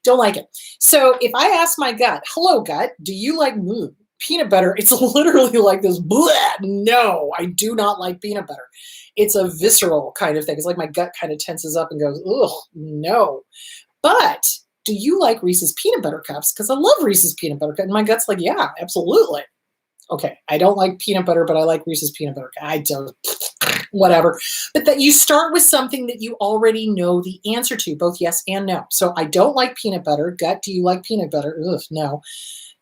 Don't like it. So if I ask my gut, hello gut, do you like peanut butter? It's literally like this, blah. No, I do not like peanut butter. It's a visceral kind of thing. It's like my gut kind of tenses up and goes, ugh, no. But do you like Reese's peanut butter cups? Because I love Reese's peanut butter cups. And my gut's like, yeah, absolutely. Okay, I don't like peanut butter, but I like Reese's peanut butter. I don't, whatever. But that you start with something that you already know the answer to, both yes and no. So I don't like peanut butter. Gut, do you like peanut butter? Ugh, no.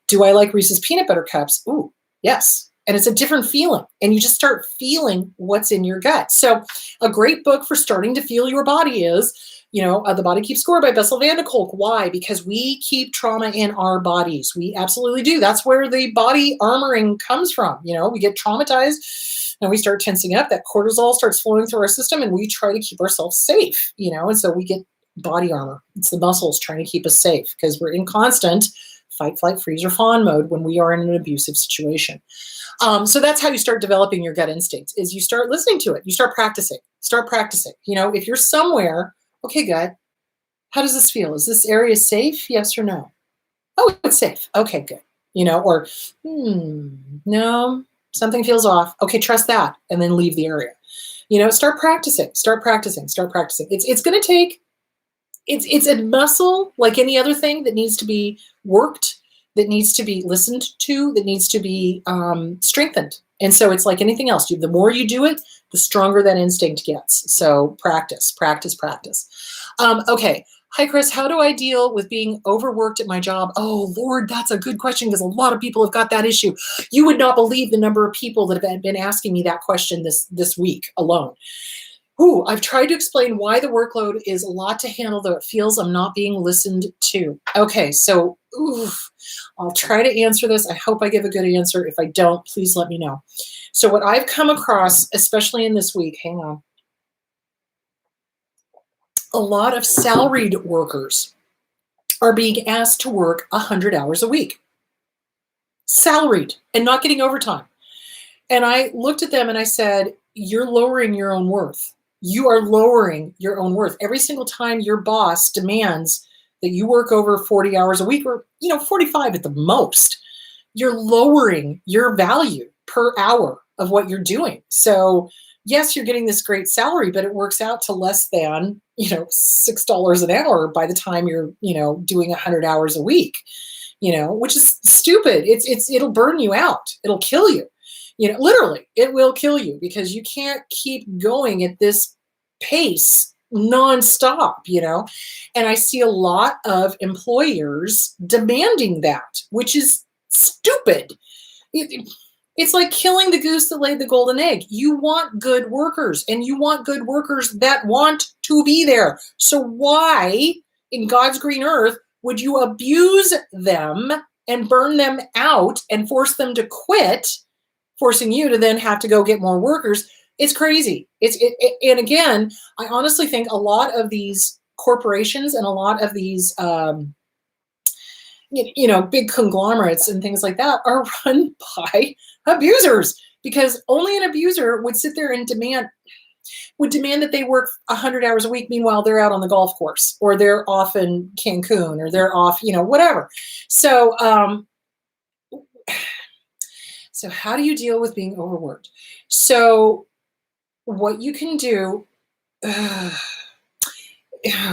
Do I like Reese's peanut butter cups? Ooh, yes. And it's a different feeling. And you just start feeling what's in your gut. So a great book for starting to feel your body is, The Body Keeps Score by Bessel van der Kolk. Why? Because we keep trauma in our bodies. We absolutely do. That's where the body armoring comes from. We get traumatized and we start tensing up. That cortisol starts flowing through our system and we try to keep ourselves safe, and so we get body armor. It's the muscles trying to keep us safe because we're in constant fight, flight, freeze, or fawn mode when we are in an abusive situation. So that's how you start developing your gut instincts, is you start listening to it. You start practicing. If you're somewhere, okay, gut, how does this feel? Is this area safe? Yes or no? Oh, it's safe. Okay, good. Or, no, something feels off. Okay, trust that. And then leave the area. Start practicing. It's going to take, it's a muscle like any other thing that needs to be worked, that needs to be listened to, that needs to be strengthened. And so it's like anything else. The more you do it, the stronger that instinct gets. So practice. Okay. Hi, Chris. How do I deal with being overworked at my job? Oh, Lord, that's a good question because a lot of people have got that issue. You would not believe the number of people that have been asking me that question this week alone. I've tried to explain why the workload is a lot to handle, though it feels I'm not being listened to. Okay, so I'll try to answer this. I hope I give a good answer. If I don't, please let me know. So what I've come across, especially in this week, hang on, a lot of salaried workers are being asked to work 100 hours a week. Salaried and not getting overtime. And I looked at them and I said, you're lowering your own worth. You are lowering your own worth. Every single time your boss demands that you work over 40 hours a week or, 45 at the most, you're lowering your value per hour of what you're doing. So yes, you're getting this great salary, but it works out to less than, $6 an hour by the time you're, doing 100 hours a week, which is stupid. It'll burn you out. It'll kill you. Literally, it will kill you because you can't keep going at this pace nonstop, and I see a lot of employers demanding that, which is stupid. It's like killing the goose that laid the golden egg. You want good workers, and you want good workers that want to be there. So why, in God's green earth, would you abuse them and burn them out and force them to quit forcing you to then have to go get more workers. It's crazy. And again, I honestly think a lot of these corporations and a lot of these, big conglomerates and things like that are run by abusers, because only an abuser would sit there and demand that they work 100 hours a week. Meanwhile, they're out on the golf course, or they're off in Cancun, or they're off, whatever. So, so how do you deal with being overworked? So what you can do, oh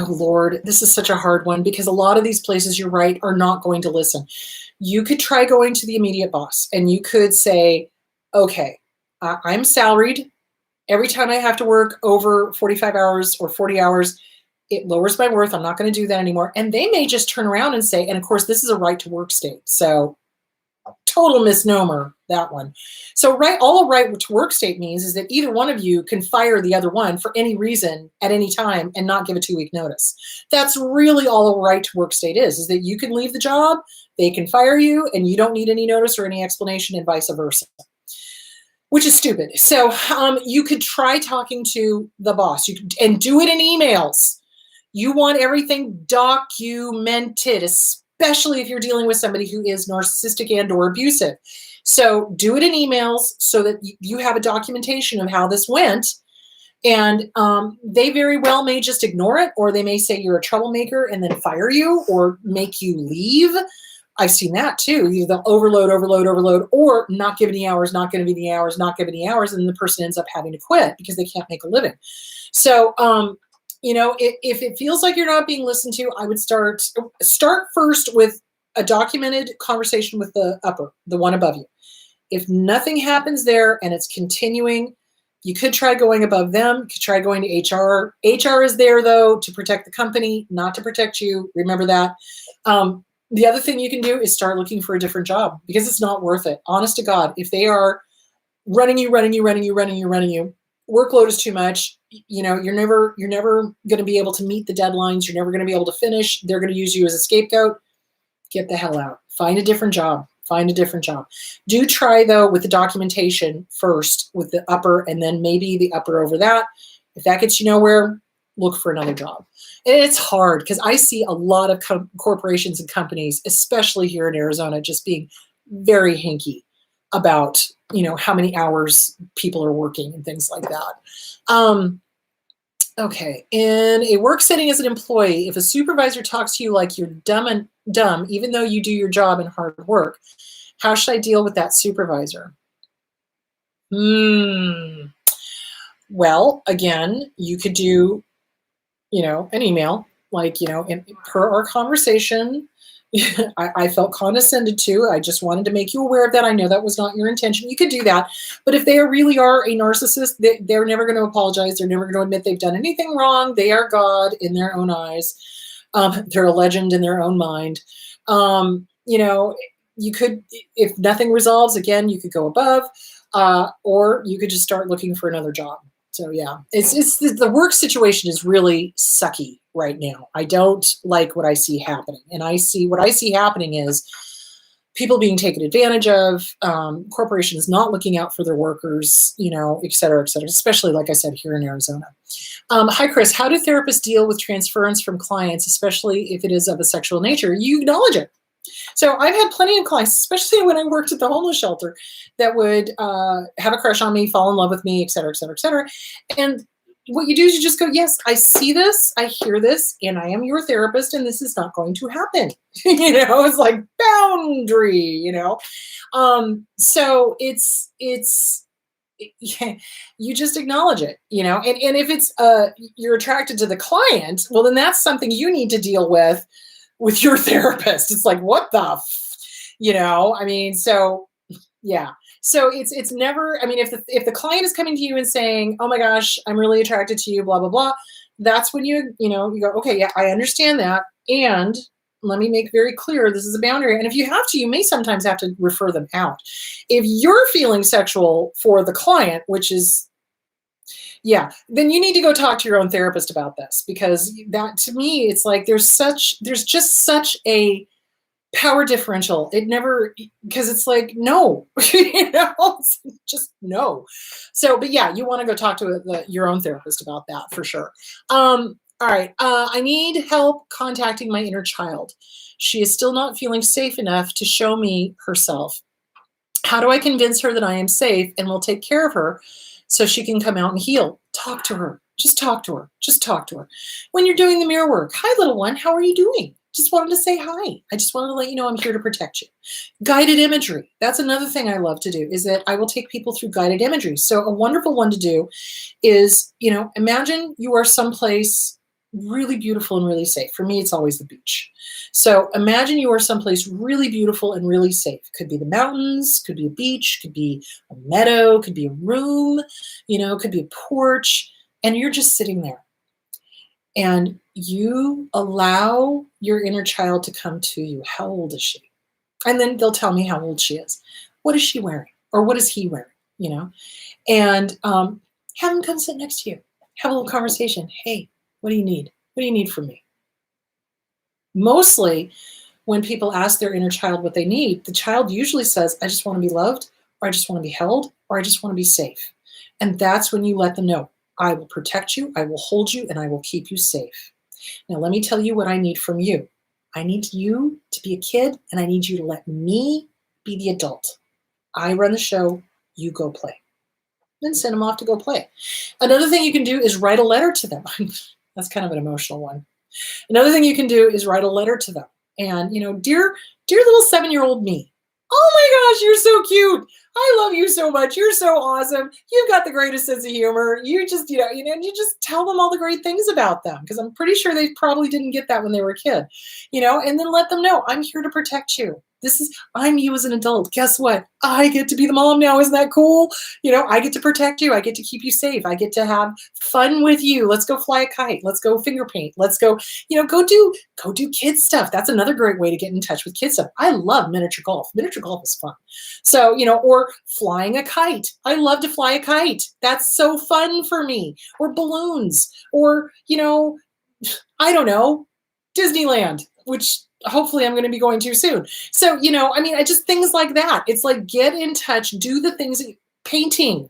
Lord, this is such a hard one, because a lot of these places, you're right, are not going to listen. You could try going to the immediate boss and you could say, okay, I'm salaried. Every time I have to work over 45 hours or 40 hours, it lowers my worth. I'm not going to do that anymore. And they may just turn around and say, and of course, this is a right to work state. So total misnomer, that one. So all a right to work state means is that either one of you can fire the other one for any reason at any time and not give a 2-week notice. That's really all a right to work state is that you can leave the job, they can fire you, and you don't need any notice or any explanation, and vice versa, which is stupid. So you could try talking to the boss, and do it in emails. You want everything documented, especially if you're dealing with somebody who is narcissistic and or abusive. So do it in emails so that you have a documentation of how this went. And they very well may just ignore it, or they may say you're a troublemaker and then fire you or make you leave. I've seen that too. Either they'll overload, or not give any hours, not give any hours, not give any hours, and the person ends up having to quit because they can't make a living. So, if it feels like you're not being listened to, I would start first with a documented conversation with the one above you. If nothing happens there and it's continuing, you could try going above them. You could try going to HR. HR is there, though, to protect the company, not to protect you. Remember that. The other thing you can do is start looking for a different job, because it's not worth it. Honest to God, if they are running you, workload is too much. You're never going to be able to meet the deadlines. You're never going to be able to finish. They're going to use you as a scapegoat. Get the hell out. Find a different job. Do try, though, with the documentation first with the upper, and then maybe the upper over that. If that gets you nowhere, look for another job. And it's hard, because I see a lot of corporations and companies, especially here in Arizona, just being very hinky about, how many hours people are working and things like that. Okay. In a work setting as an employee, if a supervisor talks to you like you're dumb, even though you do your job and hard work, how should I deal with that supervisor? Well, again, you could do, an email, like, per our conversation, I felt condescended to. I just wanted to make you aware of that. I know that was not your intention. You could do that. But if they really are a narcissist, they're never going to apologize. They're never going to admit they've done anything wrong. They are God in their own eyes. They're a legend in their own mind. You could, if nothing resolves, again, you could go above, or you could just start looking for another job. So yeah, it's the work situation is really sucky right now. I don't like what I see happening. And what I see happening is people being taken advantage of, corporations not looking out for their workers, et cetera, especially, like I said, here in Arizona. Hi, Chris. How do therapists deal with transference from clients, especially if it is of a sexual nature? You acknowledge it. So I've had plenty of clients, especially when I worked at the homeless shelter, that would have a crush on me, fall in love with me, et cetera, et cetera, et cetera. And what you do is you just go, yes, I see this, I hear this, and I am your therapist, and this is not going to happen. It's like boundary, So it's you just acknowledge it, and if it's you're attracted to the client, well, then that's something you need to deal with your therapist. It's like, what the, so yeah. So it's never, if the client is coming to you and saying, oh my gosh, I'm really attracted to you, blah, blah, blah, that's when you go, okay, yeah, I understand that. And let me make very clear, this is a boundary. And if you have to, you may sometimes have to refer them out. If you're feeling sexual for the client, which is, yeah, then you need to go talk to your own therapist about this, because that, to me, it's like there's just such a Power differential. It never, because it's like, no, it's just no. So, but yeah, you want to go talk to your own therapist about that for sure. All right. I need help contacting my inner child. She is still not feeling safe enough to show me herself. How do I convince her that I am safe and will take care of her so she can come out and heal? Talk to her. Just talk to her. Just talk to her. When you're doing the mirror work, hi, little one, how are you doing? Just wanted to say hi. I just wanted to let you know I'm here to protect you. Guided imagery. That's another thing I love to do, is that I will take people through guided imagery. So a wonderful one to do is, imagine you are someplace really beautiful and really safe. For me, it's always the beach. So imagine you are someplace really beautiful and really safe. Could be the mountains, could be a beach, could be a meadow, could be a room, could be a porch, and you're just sitting there. And you allow your inner child to come to you. How old is she? And then they'll tell me how old she is. What is she wearing? Or what is he wearing? And have them come sit next to you. Have a little conversation. Hey, what do you need? What do you need from me? Mostly when people ask their inner child what they need, the child usually says, I just want to be loved, or I just want to be held, or I just want to be safe. And that's when you let them know, I will protect you, I will hold you, and I will keep you safe. Now, let me tell you what I need from you. I need you to be a kid, and I need you to let me be the adult. I run the show, you go play. Then send them off to go play. Another thing you can do is write a letter to them. That's kind of an emotional one. Another thing you can do is write a letter to them. And, dear little 7-year-old me, oh my gosh, you're so cute. I love you so much. You're so awesome. You've got the greatest sense of humor. You just, and you just tell them all the great things about them, because I'm pretty sure they probably didn't get that when they were a kid, and then let them know, I'm here to protect you. I'm you as an adult. Guess what? I get to be the mom now. Isn't that cool? I get to protect you. I get to keep you safe. I get to have fun with you. Let's go fly a kite. Let's go finger paint. Let's go, go do kid stuff. That's another great way to get in touch with kid stuff. I love miniature golf. Miniature golf is fun. So, or flying a kite. I love to fly a kite. That's so fun for me. Or balloons, or, I don't know, Disneyland, which hopefully I'm going to be going to soon. So, I just things like that. It's like, get in touch, do the things, painting,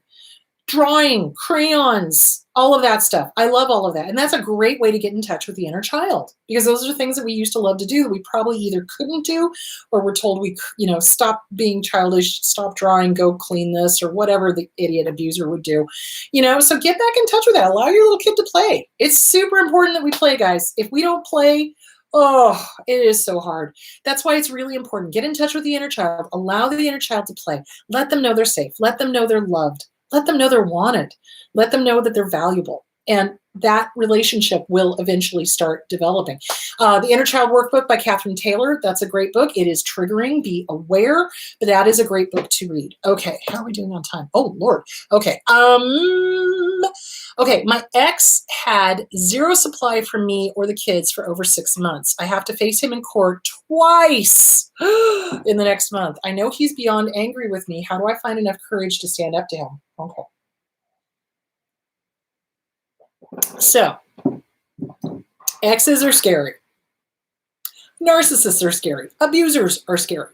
drawing, crayons, all of that stuff. I love all of that. And that's a great way to get in touch with the inner child, because those are things that we used to love to do that we probably either couldn't do, or we're told we, stop being childish, stop drawing, go clean this, or whatever the idiot abuser would do, so get back in touch with that. Allow your little kid to play. It's super important that we play, guys. If we don't play, oh, it is so hard. That's why it's really important. Get in touch with the inner child. Allow the inner child to play. Let them know they're safe. Let them know they're loved. Let them know they're wanted. Let them know that they're valuable. And that relationship will eventually start developing. The Inner Child Workbook by Catherine Taylor. That's a great book. It is triggering. Be aware, but that is a great book to read. Okay, how are we doing on time? Oh, Lord. Okay. Okay, my ex had zero supply from me or the kids for over 6 months. I have to face him in court twice in the next month. I know he's beyond angry with me. How do I find enough courage to stand up to him? Okay. So, exes are scary. Narcissists are scary. Abusers are scary.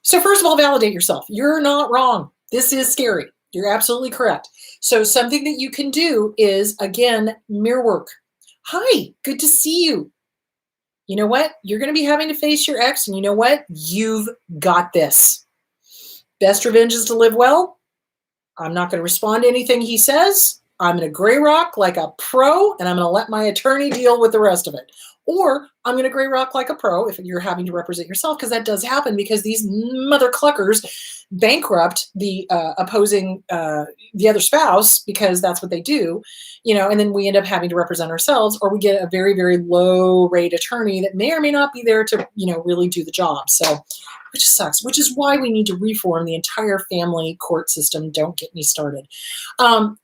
So first of all, validate yourself. You're not wrong. This is scary. You're absolutely correct. So something that you can do is, again, mirror work. Hi, good to see you. You know what? You're going to be having to face your ex, and you know what? You've got this. Best revenge is to live well. I'm not going to respond to anything he says. I'm going to gray rock like a pro, and I'm going to let my attorney deal with the rest of it. Or I'm going to gray rock like a pro if you're having to represent yourself, because that does happen, because these mother cluckers bankrupt the opposing, the other spouse, because that's what they do, and then we end up having to represent ourselves, or we get a very, very low rate attorney that may or may not be there to, really do the job. So, which sucks, which is why we need to reform the entire family court system. Don't get me started.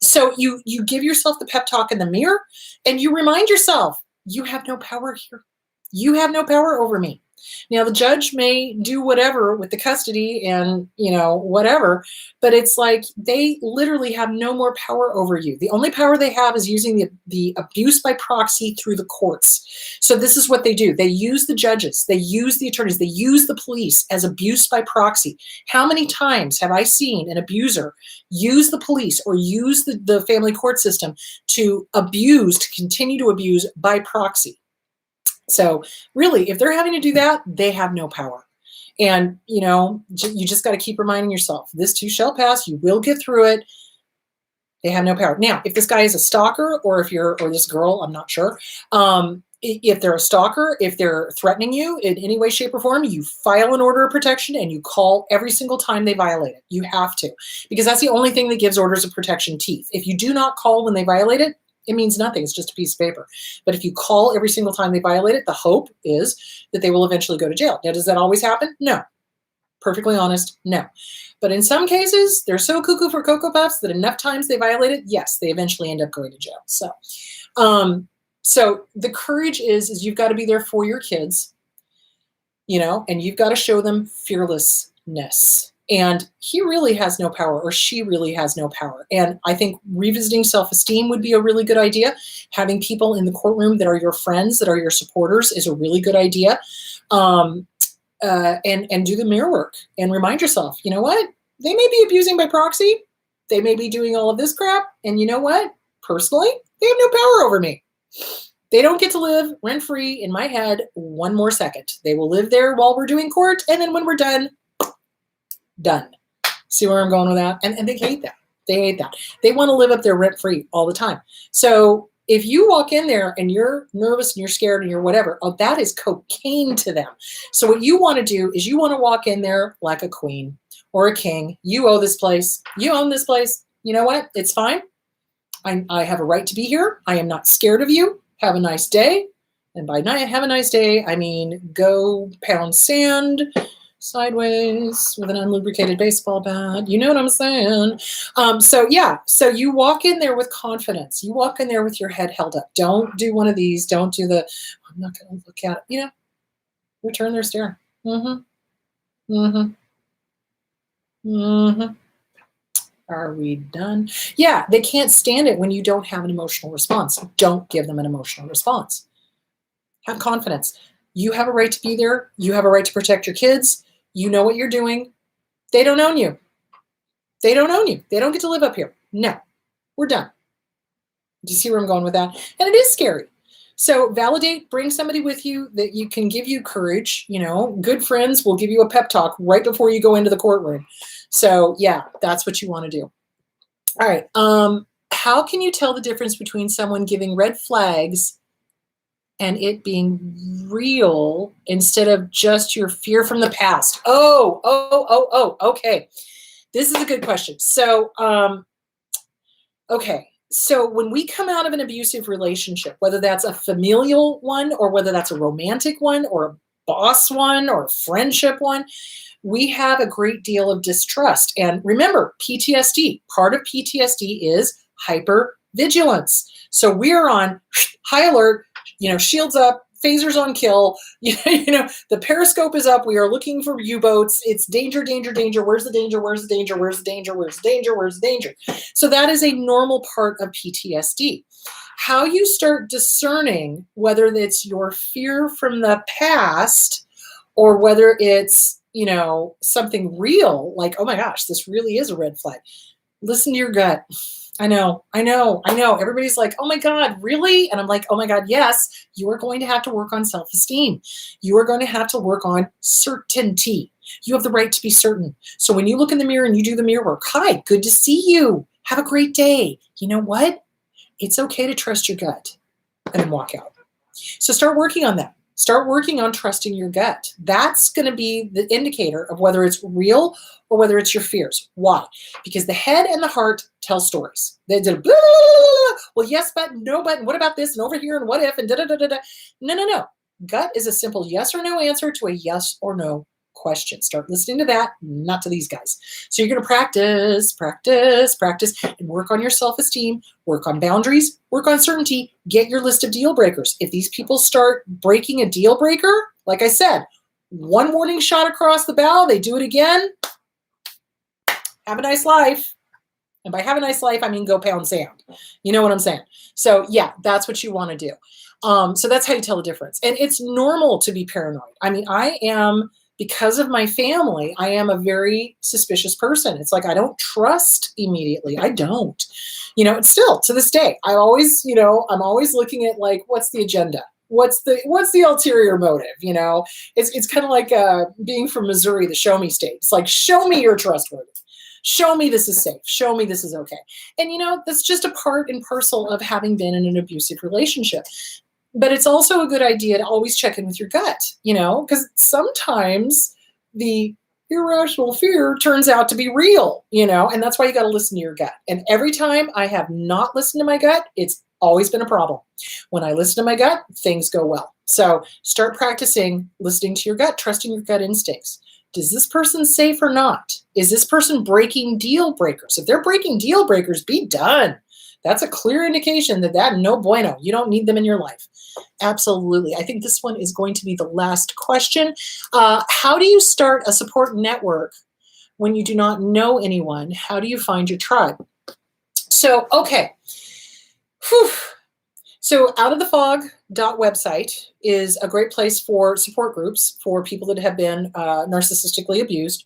So you give yourself the pep talk in the mirror, and you remind yourself, you have no power here. You have no power over me. Now, the judge may do whatever with the custody and, whatever, but it's like they literally have no more power over you. The only power they have is using the abuse by proxy through the courts. So this is what they do. They use the judges, they use the attorneys, they use the police as abuse by proxy. How many times have I seen an abuser use the police or use the family court system to continue to abuse by proxy? So really, if they're having to do that, they have no power. And, you just got to keep reminding yourself, this too shall pass. You will get through it. They have no power. Now, if this guy is a stalker or this girl, I'm not sure. If they're a stalker, if they're threatening you in any way, shape, or form, you file an order of protection and you call every single time they violate it. You have to, because that's the only thing that gives orders of protection teeth. If you do not call when they violate it, it means nothing. It's just a piece of paper. But if you call every single time they violate it, the hope is that they will eventually go to jail. Now, does that always happen? No. Perfectly honest, no. But in some cases, they're so cuckoo for Cocoa Puffs that enough times they violate it, yes, they eventually end up going to jail. So the courage is you've got to be there for your kids, and you've got to show them fearlessness. And he really has no power, or she really has no power. And I think revisiting self-esteem would be a really good idea. Having people in the courtroom that are your friends, that are your supporters, is a really good idea. And do the mirror work and remind yourself, you know what? They may be abusing by proxy. They may be doing all of this crap. And you know what? Personally, they have no power over me. They don't get to live rent-free in my head one more second. They will live there while we're doing court. And then when we're done. See where I'm going with that? And they hate that. They hate that. They want to live up there rent-free all the time. So if you walk in there and you're nervous and you're scared and you're whatever, that is cocaine to them. So what you want to do is you want to walk in there like a queen or a king. You own this place. You own this place. You know what? It's fine. I have a right to be here. I am not scared of you. Have a nice day. And by have a nice day, I mean go pound sand sideways with an unlubricated baseball bat. You know what I'm saying? So you walk in there with confidence. You walk in there with your head held up. Don't do one of these. Don't do I'm not going to look at it. Return their stare. Are we done? Yeah, they can't stand it when you don't have an emotional response. Don't give them an emotional response. Have confidence. You have a right to be there. You have a right to protect your kids. You know what you're doing. They don't own you. They don't own you. They don't get to live up here. No, we're done. Do you see where I'm going with that? And it is scary. So validate, bring somebody with you that you can give you courage. Good friends will give you a pep talk right before you go into the courtroom. So yeah, that's what you want to do. All right. How can you tell the difference between someone giving red flags and it being real instead of just your fear from the past? Okay. This is a good question. So, okay. So when we come out of an abusive relationship, whether that's a familial one or whether that's a romantic one or a boss one or a friendship one, we have a great deal of distrust. And remember, PTSD, part of PTSD is hypervigilance. So we're on high alert, shields up, phasers on kill, the periscope is up. We are looking for U-boats. It's danger, danger, danger. Where's the danger? Where's the danger? Where's the danger? Where's the danger? Where's the danger? So that is a normal part of PTSD. How you start discerning whether it's your fear from the past or whether it's, something real, like, oh my gosh, this really is a red flag. Listen to your gut. I know. Everybody's like, oh my God, really? And I'm like, oh my God, yes, you are going to have to work on self-esteem. You are going to have to work on certainty. You have the right to be certain. So when you look in the mirror and you do the mirror work, hi, good to see you. Have a great day. You know what? It's okay to trust your gut and then walk out. So start working on that. Start working on trusting your gut. That's going to be the indicator of whether it's real or whether it's your fears. Why? Because the head and the heart tell stories. They did blah, blah, blah, well, yes, but no, but what about this and over here and what if and da da da da da. No. Gut is a simple yes or no answer to a yes or no question. Start listening to that, not to these guys. So you're going to practice, and work on your self-esteem, work on boundaries, work on certainty, get your list of deal breakers. If these people start breaking a deal breaker, like I said, one warning shot across the bow, they do it again. Have a nice life. And by have a nice life, I mean go pound sand. You know what I'm saying? So yeah, that's what you want to do. So that's how you tell the difference. And it's normal to be paranoid. I mean, I am, because of my family, I am a very suspicious person. It's like I don't trust immediately. I don't. It's still to this day. I'm always looking at like, what's the agenda? What's the ulterior motive? It's kind of like being from Missouri, the show me state. It's like, show me you're trustworthy. Show me this is safe. Show me this is okay. And, that's just a part and parcel of having been in an abusive relationship. But it's also a good idea to always check in with your gut, because sometimes the irrational fear turns out to be real, and that's why you got to listen to your gut. And every time I have not listened to my gut, it's always been a problem. When I listen to my gut, things go well. So start practicing listening to your gut, trusting your gut instincts. Is this person safe or not? Is this person breaking deal breakers? If they're breaking deal breakers, be done. That's a clear indication that no bueno. You don't need them in your life. Absolutely. I think this one is going to be the last question. How do you start a support network when you do not know anyone? How do you find your tribe? So, okay. Whew. So outofthefog.website is a great place for support groups for people that have been narcissistically abused.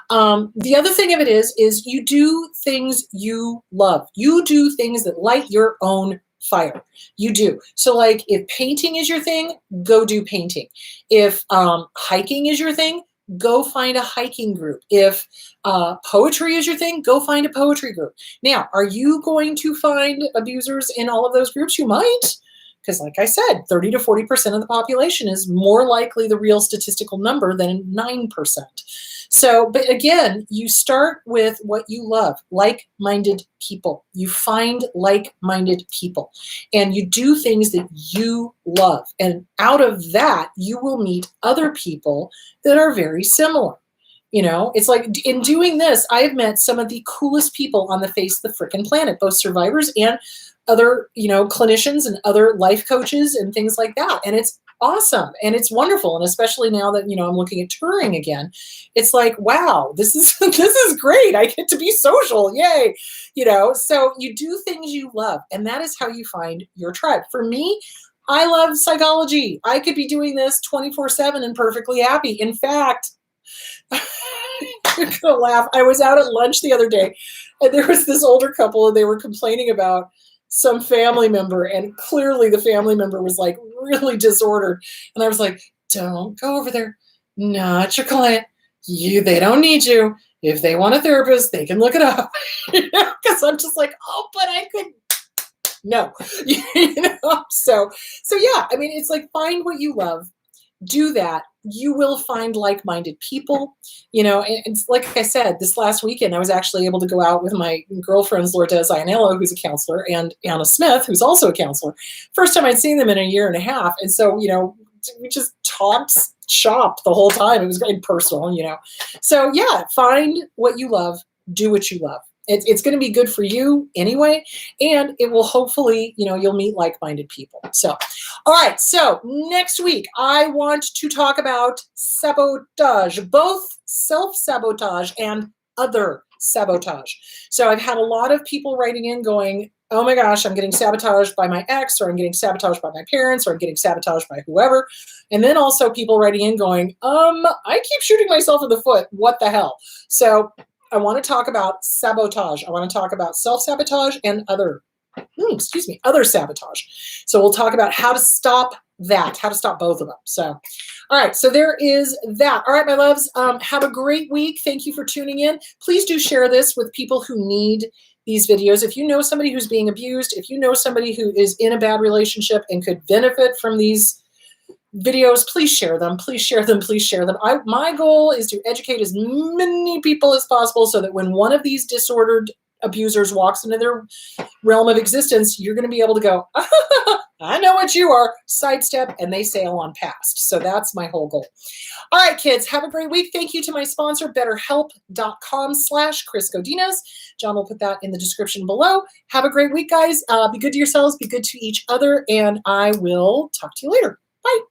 The other thing of it is you do things you love. You do things that light your own fire. You do. So like if painting is your thing, go do painting. If hiking is your thing, go find a hiking group. If poetry is your thing, go find a poetry group. Now, are you going to find abusers in all of those groups? You might, because like I said, 30 to 40% of the population is more likely the real statistical number than 9%. So, but again, you start with what you love, like-minded people. You find like-minded people and you do things that you love. And out of that, you will meet other people that are very similar. It's like in doing this, I have met some of the coolest people on the face of the frickin' planet, both survivors and other, clinicians and other life coaches and things like that. And it's awesome. And it's wonderful. And especially now that, I'm looking at touring again, it's like, wow, this is great. I get to be social. Yay. So you do things you love. And that is how you find your tribe. For me, I love psychology. I could be doing this 24/7 and perfectly happy. In fact, you're gonna laugh. I was out at lunch the other day and there was this older couple and they were complaining about some family member, and clearly the family member was like really disordered. And I was like, don't go over there. Not your client. They don't need you. If they want a therapist, they can look it up. Because I'm just like, oh, but I could. No. So yeah, I mean, it's like find what you love. Do that. You will find like-minded people, and like I said, this last weekend, I was actually able to go out with my girlfriends, Lourdes Ionello, who's a counselor, and Anna Smith, who's also a counselor. First time I'd seen them in a year and a half. And so, we just talked shop the whole time. It was very personal, So yeah, find what you love, do what you love. It's going to be good for you anyway, and it will hopefully, you'll meet like-minded people. So, all right. So next week, I want to talk about sabotage, both self-sabotage and other sabotage. So I've had a lot of people writing in going, oh my gosh, I'm getting sabotaged by my ex, or I'm getting sabotaged by my parents, or I'm getting sabotaged by whoever. And then also people writing in going, I keep shooting myself in the foot. What the hell? So I want to talk about sabotage. I want to talk about self-sabotage and other sabotage. So we'll talk about how to stop that, how to stop both of them. So, all right. So there is that. All right, my loves, have a great week. Thank you for tuning in. Please do share this with people who need these videos. If you know somebody who's being abused, if you know somebody who is in a bad relationship and could benefit from these videos, please share them. Please share them. Please share them. My goal is to educate as many people as possible so that when one of these disordered abusers walks into their realm of existence, you're going to be able to go, I know what you are, sidestep, and they sail on past. So that's my whole goal. All right, kids, have a great week. Thank you to my sponsor, betterhelp.com/Chris Godinez. John will put that in the description below. Have a great week, guys. Be good to yourselves, be good to each other, and I will talk to you later. Bye.